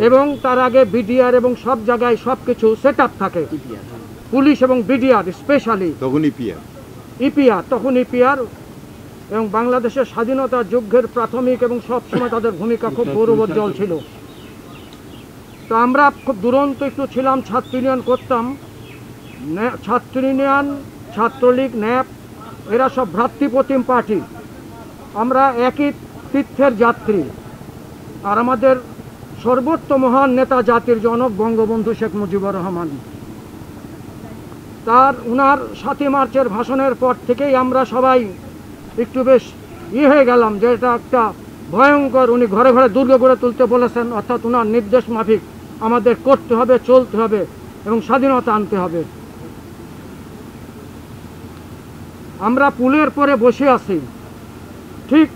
এবং তার আগে বিডিআর এবং সব জায়গায় সব কিছু সেট আপ থাকে, পুলিশ এবং বিডিআর স্পেশালি, তখন ইপিআর এবং বাংলাদেশের স্বাধীনতা যুদ্ধের প্রাথমিক এবং সব সময় তাদের ভূমিকা খুব গৌরবোজ্জ্বল ছিল। তো আমরা খুব দুরন্ত একটু ছিলাম, ছাত্র ইউনিয়ন করতাম। ছাত্র ইউনিয়ন, ছাত্রলীগ, ন্যাপ এরা সব ভ্রাতৃপ্রতিম পার্টি, আমরা একই তীর্থের যাত্রী। আর আমাদের সর্বোচ্চ মহান নেতা জাতির জনক বঙ্গবন্ধু শেখ মুজিবুর রহমান, উনার 7 মার্চের ভাষণের পর থেকেই আমরা সবাই একটু বেশ হয়ে গেলাম যে এটা একটা ভয়ঙ্কর, উনি ঘরে ঘরে দুর্গ গড়ে তুলতে বলেছেন, অর্থাৎ উনার নির্দেশ মাফিক আমাদের করতে হবে, চলতে হবে এবং স্বাধীনতা আনতে হবে। আমরা পুলের পরে বসে আছি, ঠিক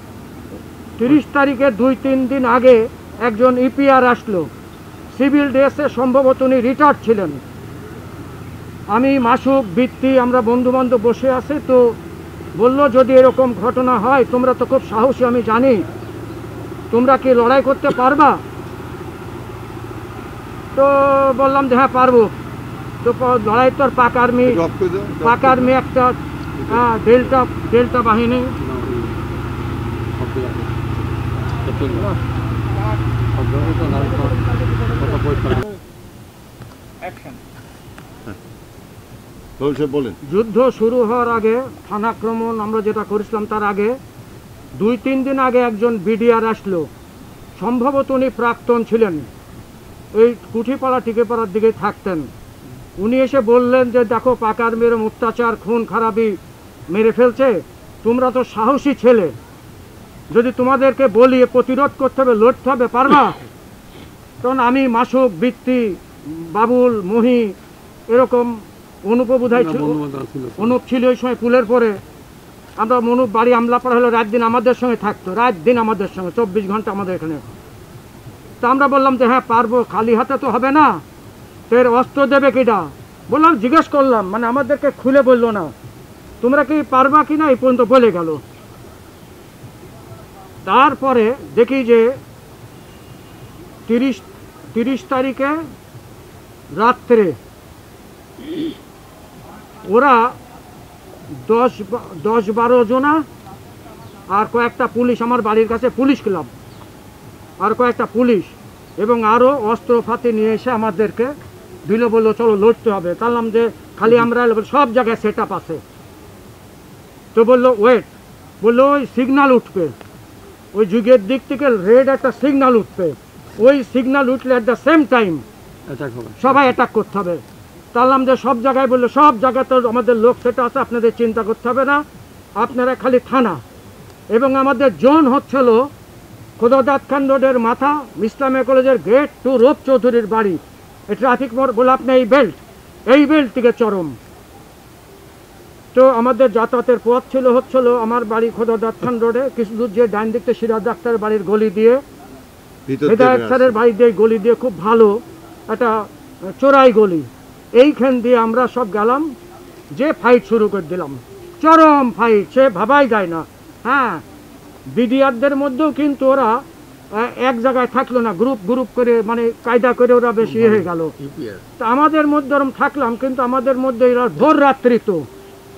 30 তারিখের 2-3 দিন আগে একজন ইপিআর আসলো, সিভিল ড্রেসে, সম্ভবত উনি রিটায়ার্ড ছিলেন। আমি মাসুক বৃত্তি আমরা বন্ধুবান্ধব বসে আছি, তো বলল যদি এরকম ঘটনা হয়, তোমরা তো খুব সাহসী আমি জানি, তোমরা কি লড়াই করতে পারবা? তো বললাম যে হ্যাঁ পারবো। তো লড়াই তো পাক আর্মি একটা ডেল্টা বাহিনী, যুদ্ধ শুরু হওয়ার আগে, থানাক্রমণ আমরা যেটা করেছিলাম তার আগে 2-3 দিন আগে একজন বিডিআর আসলো, সম্ভবত উনি প্রাক্তন ছিলেন, এই কুঠিপাড়া টিকেপাড়ার দিকে থাকতেন। উনি এসে বললেন যে দেখো পাক আর্মির অত্যাচার, খুন খারাপি মেরে ফেলছে, তোমরা তো সাহসী ছেলে, যদি তোমাদেরকে বলি প্রতিরোধ করতে হবে, লড়তে হবে, পারবা? তখন আমি, মাসুক, বৃত্তি, বাবুল, মহি, এরকম অনুপ বোধহয় ছিল, অনুপ ছিল ওই সময় পুলের পরে। আমরা মনুপ বাড়ি আমলাপাড়া হলে রাত দিন আমাদের সঙ্গে থাকতো, রাত দিন আমাদের সঙ্গে, 24 ঘন্টা আমাদের এখানে। তা আমরা বললাম যে হ্যাঁ পারবো, খালি হাতে তো হবে না, তো এর অস্ত্র দেবে কিনা? বললাম, জিজ্ঞেস করলাম, মানে আমাদেরকে খুলে বললো না, তোমরা কি পারবা কি না এই পর্যন্ত বলে গেল। তারপরে দেখি যে 30 তারিখে রাত্রে ওরা 10-12 জনা আর কয়েকটা পুলিশ, আমার বাড়ির কাছে পুলিশ ক্লাব আর কয়েকটা পুলিশ এবং আরও অস্ত্র ফাতে নিয়ে এসে আমাদেরকে দিল, বললো চলো লড়তে হবে। বললাম যে খালি আমরা সব জায়গায় সেট আপ আছে। তো বললো ওয়েট, বললো ওই সিগন্যাল উঠবে, ওই যুগের দিক থেকে রেড একটা সিগন্যাল উঠবে, ওই সিগন্যাল উঠলে অ্যাট দ্য সেম টাইম সবাই অ্যাটাক করতে হবে। তো তাহলাম যে সব জায়গায় বললো সব জায়গায় তো আমাদের লোক সেটা আছে, আপনাদের চিন্তা করতে হবে না, আপনারা খালি থানা। এবং আমাদের জোন হচ্ছিল খোদাদাত খান রোডের মাথা, ইসলামিয়া কলেজের গেট টু রূপ চৌধুরীর বাড়ি। এই ট্রাফিক বলে আপনি এই বেল্ট থেকে চরম। তো আমাদের যাতায়াতের পথ হচ্ছিল আমার বাড়ি খোদাদাত খান রোডে, কিছু দূর যে ডাইন দিকতে সিরাজ ডাক্তারের বাড়ির গলি দিয়ে, হেদায়েত স্যারের বাড়ি দিয়ে গলি দিয়ে, খুব ভালো একটা চোরাই গলি, এইখান দিয়ে আমরা সব গেলাম, যে ফাইট শুরু করে দিলাম, চরম ফাইট, সে ভাবাই যায় না। হ্যাঁ, বিডিআরদের মধ্যেও কিন্তু ওরা এক জায়গায় থাকলো না, গ্রুপ গ্রুপ করে, মানে কায়দা করে ওরা বেশি হয়ে গেল। তা আমাদের মধ্যে ওরম থাকলাম, কিন্তু আমাদের মধ্যে এরা ভোর রাত্রি, তো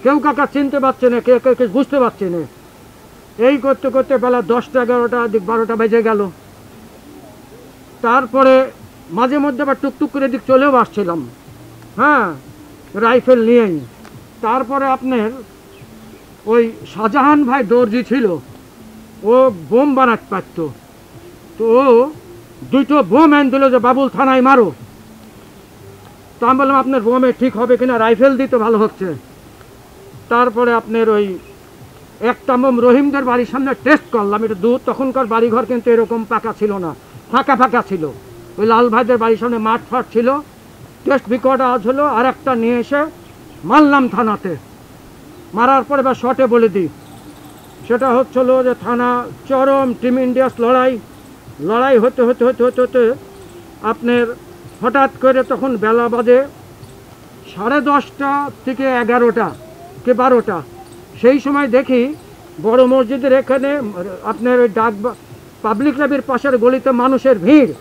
কেউ কাকা চিনতে পারছে না, কেউ কেউ বুঝতে পারছে না। এই করতে করতে বেলা 10টা 11টা 12টা বেজে গেল। তারপরে মাঝে মধ্যে আবার টুকটুক করে দিক চলেও আসছিলাম, হ্যাঁ, রাইফেল নিয়েই। তারপরে আপনার ওই শাহজাহান ভাই দর্জি ছিল, ও বোম বানাতে পারত, তো ও 2টো বোম এনে দিল যে বাবুল থানায় মারো। তো আমি বললাম আপনার বোমে ঠিক হবে কিনা, রাইফেল দিতে ভালো হচ্ছে। তারপরে আপনার ওই একটা বোম রহিমদের বাড়ির সামনে টেস্ট করলাম, এটা দূর, তখনকার বাড়িঘর কিন্তু এরকম পাকা ছিল না, ফাঁকা ফাঁকা ছিল। ওই লাল ভাইদের বাড়ির সামনে মাঠ ফাট ছিল, টেস্ট বিকট আওয়াজ হলো, আর একটা নিয়ে এসে মারলাম থানাতে। মারার পরে বা শর্টে বলে দিই, সেটা হচ্ছিল যে থানা চরম টিম ইন্ডিয়াস লড়াই হতে হতে হতে হতে হতে আপনার হঠাৎ করে তখন বেলা বাজে 10:30 থেকে 11টা কি 12টা। সেই সময় দেখি বড় মসজিদের এখানে আপনার ওই পাবলিক লাইব্রেরির পাশের গলিতে মানুষের ভিড়,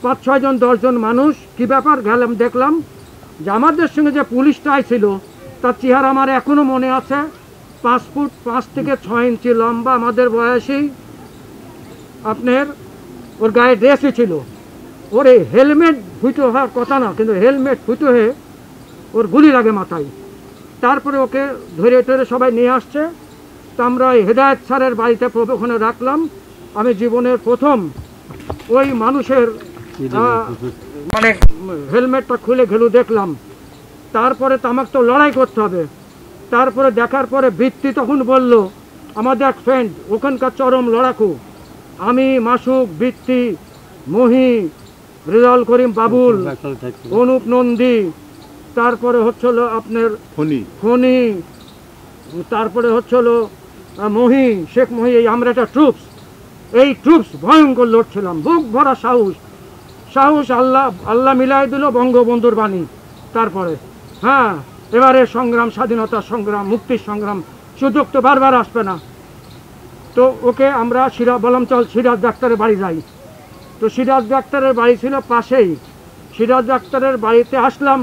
5-6 জন 10 জন মানুষ। কি ব্যাপার গেলাম, দেখলাম যে আমাদের সঙ্গে যে পুলিশটা ছিল তার চেহারা আমার এখনও মনে আছে, 5 ফুট 5 থেকে 6 ইঞ্চি লম্বা, আমাদের বয়সী, আপনার ওর গায়ে ড্রেসই ছিল। ওর এই হেলমেট ফুটো হওয়ার কথা না, কিন্তু হেলমেট ফুটো হয়ে ওর গুলি লাগে মাথায়। তারপরে ওকে ধরে টরে সবাই নিয়ে আসছে। তো আমরা ওই হেদায়েত স্যারের বাড়িতে ওখানে রাখলাম। আমি জীবনের প্রথম ওই মানুষের মানে হেলমেটটা খুলে ঘেলু দেখলাম। তারপরে তো আমাকে তো লড়াই করতে হবে। তারপরে দেখার পরে বৃত্তি তখন বলল, আমাদের এক ফ্রেন্ড ওখানকার চরম লড়াকু, আমি, মাসুক, বৃত্তি, মহি, রেজাউল করিম, বাবুল, অনুপ নন্দী, তারপরে হচ্ছিল আপনার ফণি, তারপরে হচ্ছিল মহি, শেখ মহি, এই আমরা একটা এই ট্রুপস ভয়ঙ্কর লড়ছিলাম, বুক ভরা সাহস আল্লাহ মিলাই দিল বঙ্গবন্ধুর বাণী। তারপরে হ্যাঁ, এবারে সংগ্রাম, স্বাধীনতা সংগ্রাম, মুক্তির সংগ্রাম, সুযোগ তো বারবার আসবে না। তো ওকে আমরা বললাম চল সিরাজ ডাক্তারের বাড়ি যাই। তো সিরাজ ডাক্তারের বাড়ি ছিল পাশেই। সিরাজ ডাক্তারের বাড়িতে আসলাম,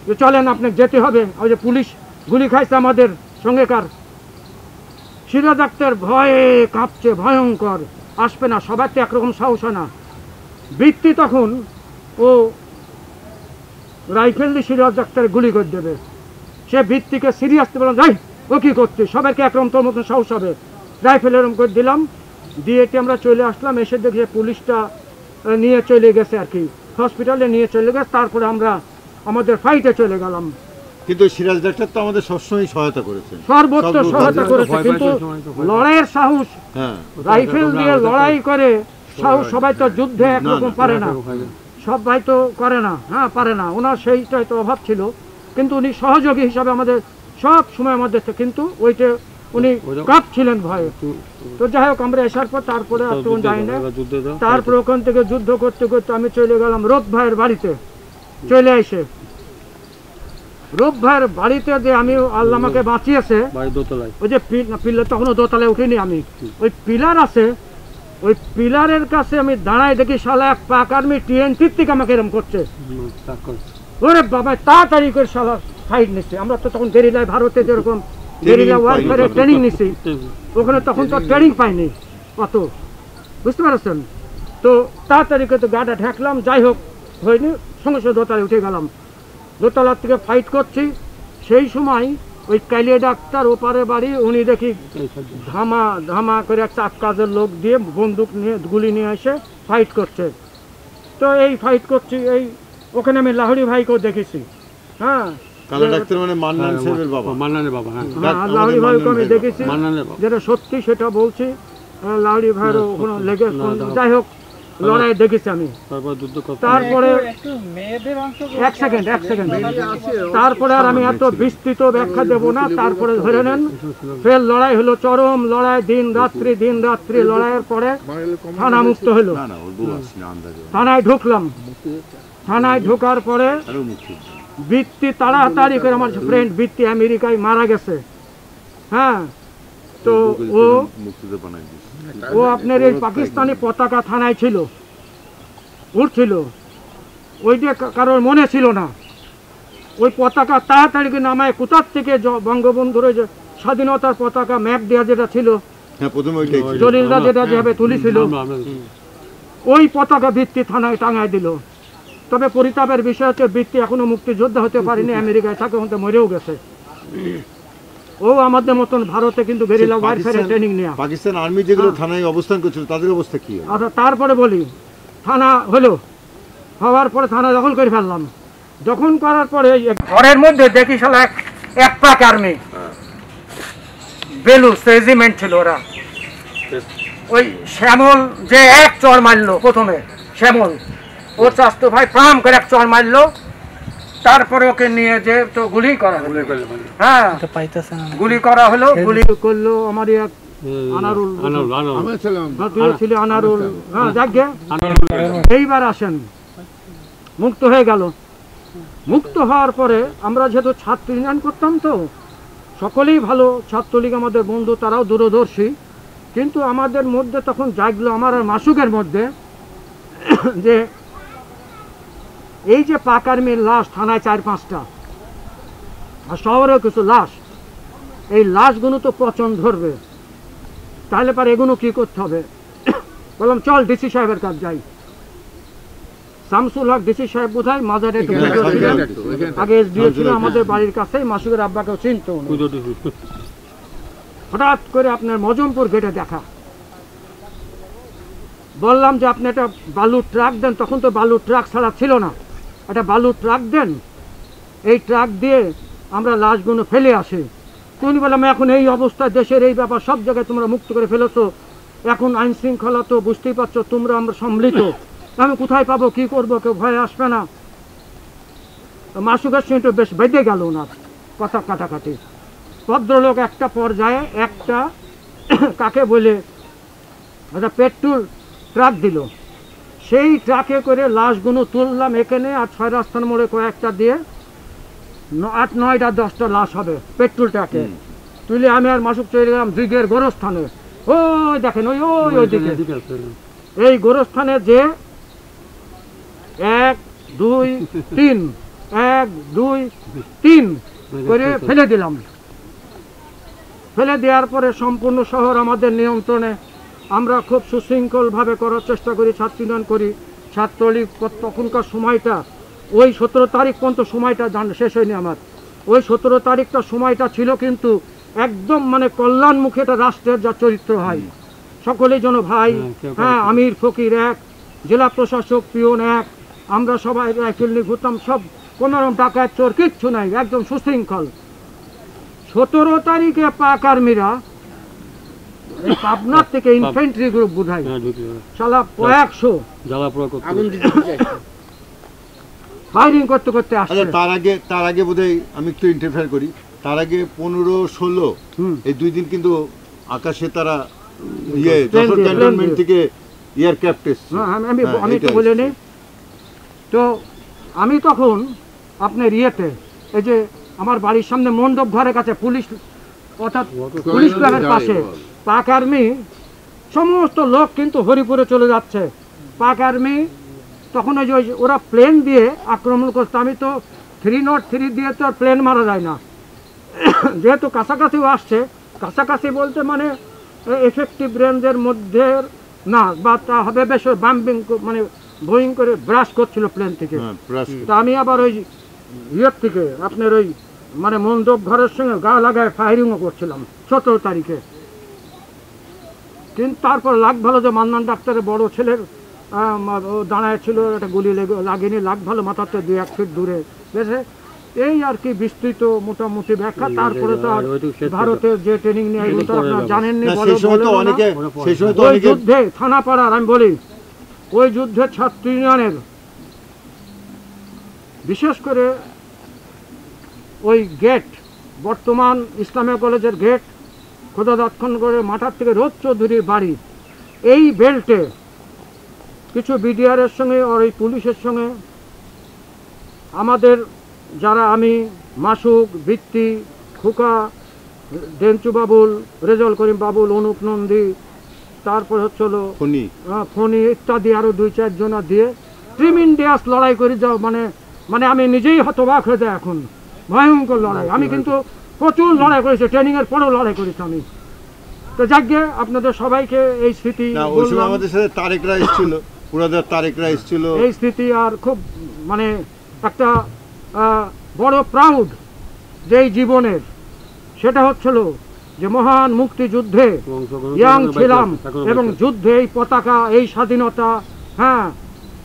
যে চলেন আপনাকে যেতে হবে, ওই যে পুলিশ গুলি খাইছে আমাদের সঙ্গেকার। সিরাজ ডাক্তার ভয়ে কাঁপছে, ভয়ঙ্কর, আসবে না, সবার তো একরকম সাহস হয় না। বৃত্তি তখন ও রাইফেল দিয়ে সিরাজ ডাক্তার গুলি করে দেবে। সে বৃত্তিকে সিরিয়াসলি বললাম, যাই ও কী করছে, সবাইকে একরকম তোর মতন সাহস হবে, রাইফেল এরকম করে দিলাম। দিয়ে আমরা চলে আসলাম, এসে দেখি পুলিশটা নিয়ে চলে গেছে আর কি, হসপিটালে নিয়ে চলে গেছে। তারপরে আমরা আমাদের ফাইটে চলে গেলাম।
কিন্তু সিরাজ ডাক্তার তো আমাদের সবসময় সহায়তা করেছে,
সর্বোচ্চ সহায়তা করেছে, কিন্তু লড়াইয়ের সাহস, রাইফেল দিয়ে লড়াই করে সাহস, সবাই তো যুদ্ধে একরকম পারে না, সবাই তো করে না, হ্যাঁ পারে না, ওনার সেইটাই তো অভাব ছিল। কিন্তু উনি সহযোগী হিসাবে আমাদের সব সময় আমাদের, কিন্তু ওইটা উনি কাপ ছিলেন ভয়ে। তো যাই হোক, আমরা আসার পর তারপরে আর তো যাই না। তারপরে ওখান থেকে যুদ্ধ করতে করতে আমি চলে গেলাম রূপ ভাইয়ের বাড়িতে। চলে এসে রূপ ভাইয়ের বাড়িতে যে আমি আল্লাহ আমাকে বাঁচিয়েছে, ওই যে পিলার, তখনও দোতলায় উঠিনি আমি, ওই পিলার আছে, ওই পিলারের কাছে আমি দাঁড়াই দেখি শালা এক পাক আর্মি TNT থেকে আমাকে এরকম করছে। ওরে বাবা, তাড়াতাড়ি করে শালা ফাইট নিচ্ছে। আমরা তো তখন গেরিলায়, ভারতে যেরকম গেরিলা ওয়ারফেয়ারে ট্রেনিং নিছি, ওখানে তখন তো ট্রেনিং পাইনি অত, বুঝতে পারছেন। তো তাড়াতাড়ি করে তো গাটা ঢাকলাম, যাই হোক হয়নি, সঙ্গে সঙ্গে দোতলায় উঠে গেলাম। দোতলার থেকে ফাইট করছি, সেই সময় ওই কালিয়া ডাক্তার ওপারে বাড়ি, উনি দেখি ধামা করে একটা কাজের লোক দিয়ে বন্দুক নিয়ে গুলি নিয়ে এসে ফাইট করছে। তো এই ফাইট করছি, এই ওখানে আমি লাহড়ি ভাইকেও দেখেছি। হ্যাঁ,
কালো ডাক্তার মানে মান্নান সাহেবের বাবা।
মান্নানের বাবা, হ্যাঁ।
হ্যাঁ, লাহড়ি ভাইকেও আমি দেখেছি,
মান্নানের বাবা।
যেটা সত্যি সেটা বলছি। লাহড়ি ভাইয়েরও ওখানে লেগে, যাই হোক লড়াই দেখেছি আমি।
তারপর যুদ্ধ করতে
তারপরে এক সেকেন্ড, তারপরে আর আমি এত বিস্তৃত ব্যাখ্যা দেব না। তারপরে ধরে নেন ফের লড়াই হলো, চরম লড়াই, দিন রাত্রি লড়াইয়ের পরে থানা মুক্ত হলো।
না ওর বউ আসছে না, আন্দাজে
থানায় ঢুকলাম। থানায় ঢোকার পরে
আরো মুক্তি।
বৃত্তি তাড়াতাড়ি করে, আমার ফ্রেন্ড বৃত্তি আমেরিকায় মারা গেছে। হ্যাঁ, তো
মুক্তিতে বানাই দিয়েছে।
ও আপনার এই পাকিস্তানি পতাকা থানায় ছিল, উঠছিল, ওইটা কারোর মনে ছিল না। ওই পতাকা তাড়াতাড়ি নামায় কোথার থেকে বঙ্গবন্ধুর ওই যে স্বাধীনতার পতাকা ম্যাপ দেওয়া যেটা ছিল,
হ্যাঁ প্রথমে ওইটাই ছিল।
জলিলরা যেটা যেভাবে তুলেছিল, ওই পতাকা বৃত্তি থানায় টাঙায় দিল। তবে পরিতাপের বিষয় হচ্ছে বৃত্তি এখনো মুক্তিযোদ্ধা হতে পারেনি, আমেরিকায় থাকে, ওখানে মরেও গেছে। ও আমাদের মতন ভারতে কিন্তু গেরিলা ওয়ারফেয়ারে ট্রেনিং নেওয়া।
পাকিস্তান আর্মি যেগুলো থানায় অবস্থান করছিল তাদের অবস্থা কি?
আচ্ছা, তারপরে বলি, থানা হলো, হওয়ার পরে থানা দখল করে ফেললাম। দখল করার পরে ঘরের মধ্যে দেখি শালা এক পাক আর্মি, বেলুস রেজিমেন্ট ছিল ওরা। ওই শ্যামল যে এক চর মারলো প্রথমে, শ্যামল ওর চাস্তো ভাই প্রাম করে এক চর মারলো। তারপরে ওকে নিয়ে যে তো গুলি করা হলো। হ্যাঁ, গুলি করা হলো, গুলি করলো আমার এক আনারুল ছিল, আনারুল। হ্যাঁ, যাকে এইবার আসেন, মুক্ত হয়ে গেল। মুক্ত হওয়ার পরে আমরা যেহেতু ছাত্র ইউনিয়ন করতাম, তো সকলেই ভালো, ছাত্রলীগ আমাদের বন্ধু, তারাও দূরদর্শী। কিন্তু আমাদের মধ্যে তখন জাগলো, আমার আর মাসুকের মধ্যে, যে এই যে পাক আর্মির লাশ থানায় 4-5টা, আর শহরেও কিছু লাশ, এই লাশগুলো তো পচন ধরবে, তাহলে পরে এগুলো কি করতে হবে? বললাম চল ডিসি সাহেবের কাছে যাই। শামসুল হক ডিসি সাহেব বোধহয় মাজারে একটু পুজো ছিলেন, আগে এসডিও ছিল আমাদের বাড়ির কাছেই, মাসুকের আব্বাকেও চিনত। হঠাৎ করে আপনার মজমপুর গেটে দেখা, বললাম যে আপনি একটা বালুর ট্রাক দেন। তখন তো বালুর ট্রাক ছাড়া ছিল না, একটা বালুর ট্রাক দেন, এই ট্রাক দিয়ে আমরা লাশগুলো ফেলে আসি। তুমি বললাম এখন এই অবস্থায়, দেশের এই ব্যাপার, সব জায়গায় তোমরা মুক্ত করে ফেলেছো, এখন আইন শৃঙ্খলা তো বুঝতেই পারছো, তোমরা আমরা সম্মিলিত, আমি কোথায় পাবো, কি করবো, কেউ ভয়ে আসবে না। মাসুকের সঙ্গে বেশ বেঁধে গেল ওনার কথা কাটাকাটি। ভদ্রলোক একটা পর্যায়ে একটা কাকে বলে একটা পেট্রোল ট্রাক দিল, সেই ট্রাকে করে লাশগুলো তুললাম এখানে, আর 6 রাস্তার মোড়ে কয়েকটা দিয়ে 8, 9, 10টা লাশ হবে পেট্রোল ট্রাকে তুলে আমি আর মাসুক চলে গেলাম দিঘের গোরস্থানে। ওই দেখেন ওই দিকে, এই গোরস্থানে যে 1, 2, 3 1, 2, 3 করে ফেলে দিলাম। ফেলে দেওয়ার পরে সম্পূর্ণ শহর আমাদের নিয়ন্ত্রণে, আমরা খুব সুশৃঙ্খলভাবে করার চেষ্টা করি, ছাত্র ইউনিয়ন করি। ছাত্রলীগ তখনকার সময়টা, ওই 17 তারিখ পর্যন্ত সময়টা শেষ হয়নি আমার, ওই 17 তারিখটা সময়টা ছিল কিন্তু একদম মানে কল্যাণমুখী একটা রাষ্ট্রের যা চরিত্র হয়, সকলেই যেন ভাই। হ্যাঁ, আমির ফকির এক, জেলা প্রশাসক পিয়ন এক, আমরা সবাই রাইফেল নিয়ে ঘুরতাম, সব কোনোরকম ডাকাত চোর কিচ্ছু নাই, একদম সুশৃঙ্খল। 17 তারিখে পাক আর্মিরা পাবনার থেকে ইনফেন্ট্রি গ্রুপ বোঝায় শালা 100 ফায়ারিং করতে করতে আসছে।
তার আগে বোধহয় আমি একটু ইন্টারফেয়ার করি, তার আগে 15-16 এই 2 দিন কিন্তু আকাশে তারা যশোর ক্যান্টনমেন্ট থেকে এয়ারক্রাফট এসছে।
আমি তো বলে নিই, তো আমি তখন আপনার ইয়েতে, এই যে আমার বাড়ির সামনে মণ্ডপ ঘরের কাছে পুলিশ, অর্থাৎ পুলিশ ক্লাবের পাশে পাক আর্মি সমস্ত লোক কিন্তু হরিপুরে চলে যাচ্ছে। পাক আর্মি তখন ওই যে ওরা প্লেন দিয়ে আক্রমণ করছে। আমি তো 303 দিয়ে তো আর প্লেন মারা যায় না, যেহেতু কাছাকাছিও আসছে, কাছাকাছি বলতে মানে এফেক্টিভ রেঞ্জের মধ্যে না, বা তা হবে বেশ বাম্পিং মানে বোয়িং করে ব্রাশ করছিল প্লেন থেকে। তা আমি আবার ওই ইয়ের থেকে আপনার ওই মানে মণ্ডপ ঘরের সঙ্গে গা লাগায় ফায়ারিংও করছিলাম 17 তারিখে। কিন্তু তারপর লাগ ভালো যে মান্নান ডাক্তারের বড় ছেলের ও দাঁড়ায় ছিল, একটা গুলি লাগেনি, লাগ ভালো মাথাতে 2-1 ফিট দূরে বেশে। এই আর কি বিস্তৃত মোটামুটি ব্যাখ্যা। তারপরে তো আর ভারতের যে ট্রেনিং নিয়ে এগুলো তো আপনারা জানেননি।
সেই সময় তো অনেকে
ওই যুদ্ধে থানাপাড়ার আমি বলি, ওই যুদ্ধে ছাত্র ইউনিয়নের বিশেষ করে ওই গেট, বর্তমান ইসলামিয়া কলেজের গেট, খোদাদাতখনগড়ের মাঠার থেকে রোদ চৌধুরীর বাড়ি, এই বেল্টে কিছু বিডিআরের সঙ্গে আর এই পুলিশের সঙ্গে আমাদের যারা, আমি, মাসুক, বৃত্তি, খুকা, ডেঞ্চু বাবুল, রেজাউল করিম বাবুল, অনুপ নন্দী, তারপর হচ্ছে হলো ফণি ইত্যাদি আরও 2-4 জন দিয়ে ট্রিমিন্ডিয়াস লড়াই করে যাও। মানে আমি নিজেই হতবাক হয়ে যায় এখন, ভয়ঙ্কর লড়াই। আমি কিন্তু প্রচুর লড়াই করেছি, ট্রেনিংয়ের পরেও লড়াই করেছি আমি। তো যাকে আপনাদের সবাইকে এই স্মৃতি,
আমাদের সাথে তারেকরা এসেছিল, পুরাদার তারেকরা এসেছিল,
এই স্মৃতি আর খুব মানে একটা বড় প্রাউড যে এই জীবনের, সেটা হচ্ছিল যে মহান মুক্তিযুদ্ধে ইয়াং ছিলাম এবং যুদ্ধে এই পতাকা, এই স্বাধীনতা, হ্যাঁ,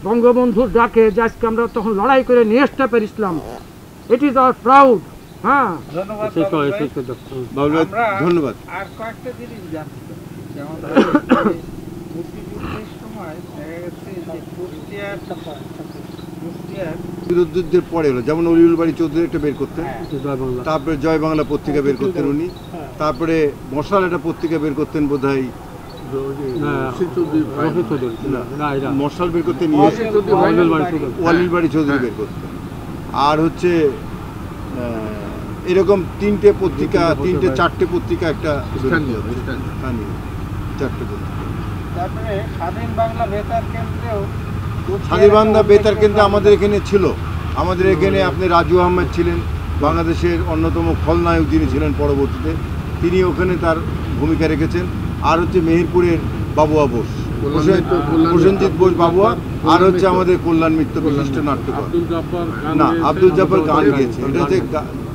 বঙ্গবন্ধুর ডাকে যে আজকে আমরা তখন লড়াই করে নিয়ে আসতে পেরেছিলাম। It is our proud. হ্যাঁ,
ধন্যবাদ।
আর কয়েকটা জিনিস জানতে চাই, যেমন মুক্তিযুদ্ধের সময় দেখা গেছে যে কুষ্টিয়ার
যুদ্ধের পরে হলো, যেমন অলিউল বাড়ি চৌধুরী একটা বের করতেন, তারপরে জয় বাংলা পত্রিকা বের করতেন উনি, তারপরে মশাল একটা পত্রিকা বের করতেন বোধহয়, মশাল বের করতেন, ওয়ালিল বাড়ি চৌধুরী বের করতেন। আর হচ্ছে এরকম 3টে পত্রিকা, 3-4টে পত্রিকা, একটা স্থানীয় 4টে পত্রিকা।
তারপরে স্বাধীন বাংলা বেতার কেন্দ্রেও,
স্বাধীন বাংলা বেতার কেন্দ্রে আমাদের এখানে ছিল, আমাদের এখানে আপনি রাজু আহমেদ ছিলেন, বাংলাদেশের অন্যতম খলনায়ক যিনি ছিলেন পরবর্তীতে, তিনি ওখানে তার ভূমিকা রেখেছেন। আর হচ্ছে মেহেরপুরের বাবুয়া বোস, প্রসেনজিৎ বোস বাবুয়া, আর হচ্ছে আমাদের কল্যাণ মিত্র বিশিষ্ট নাট্যকার, না আব্দুল জব্বার গান গিয়েছে। এটা হচ্ছে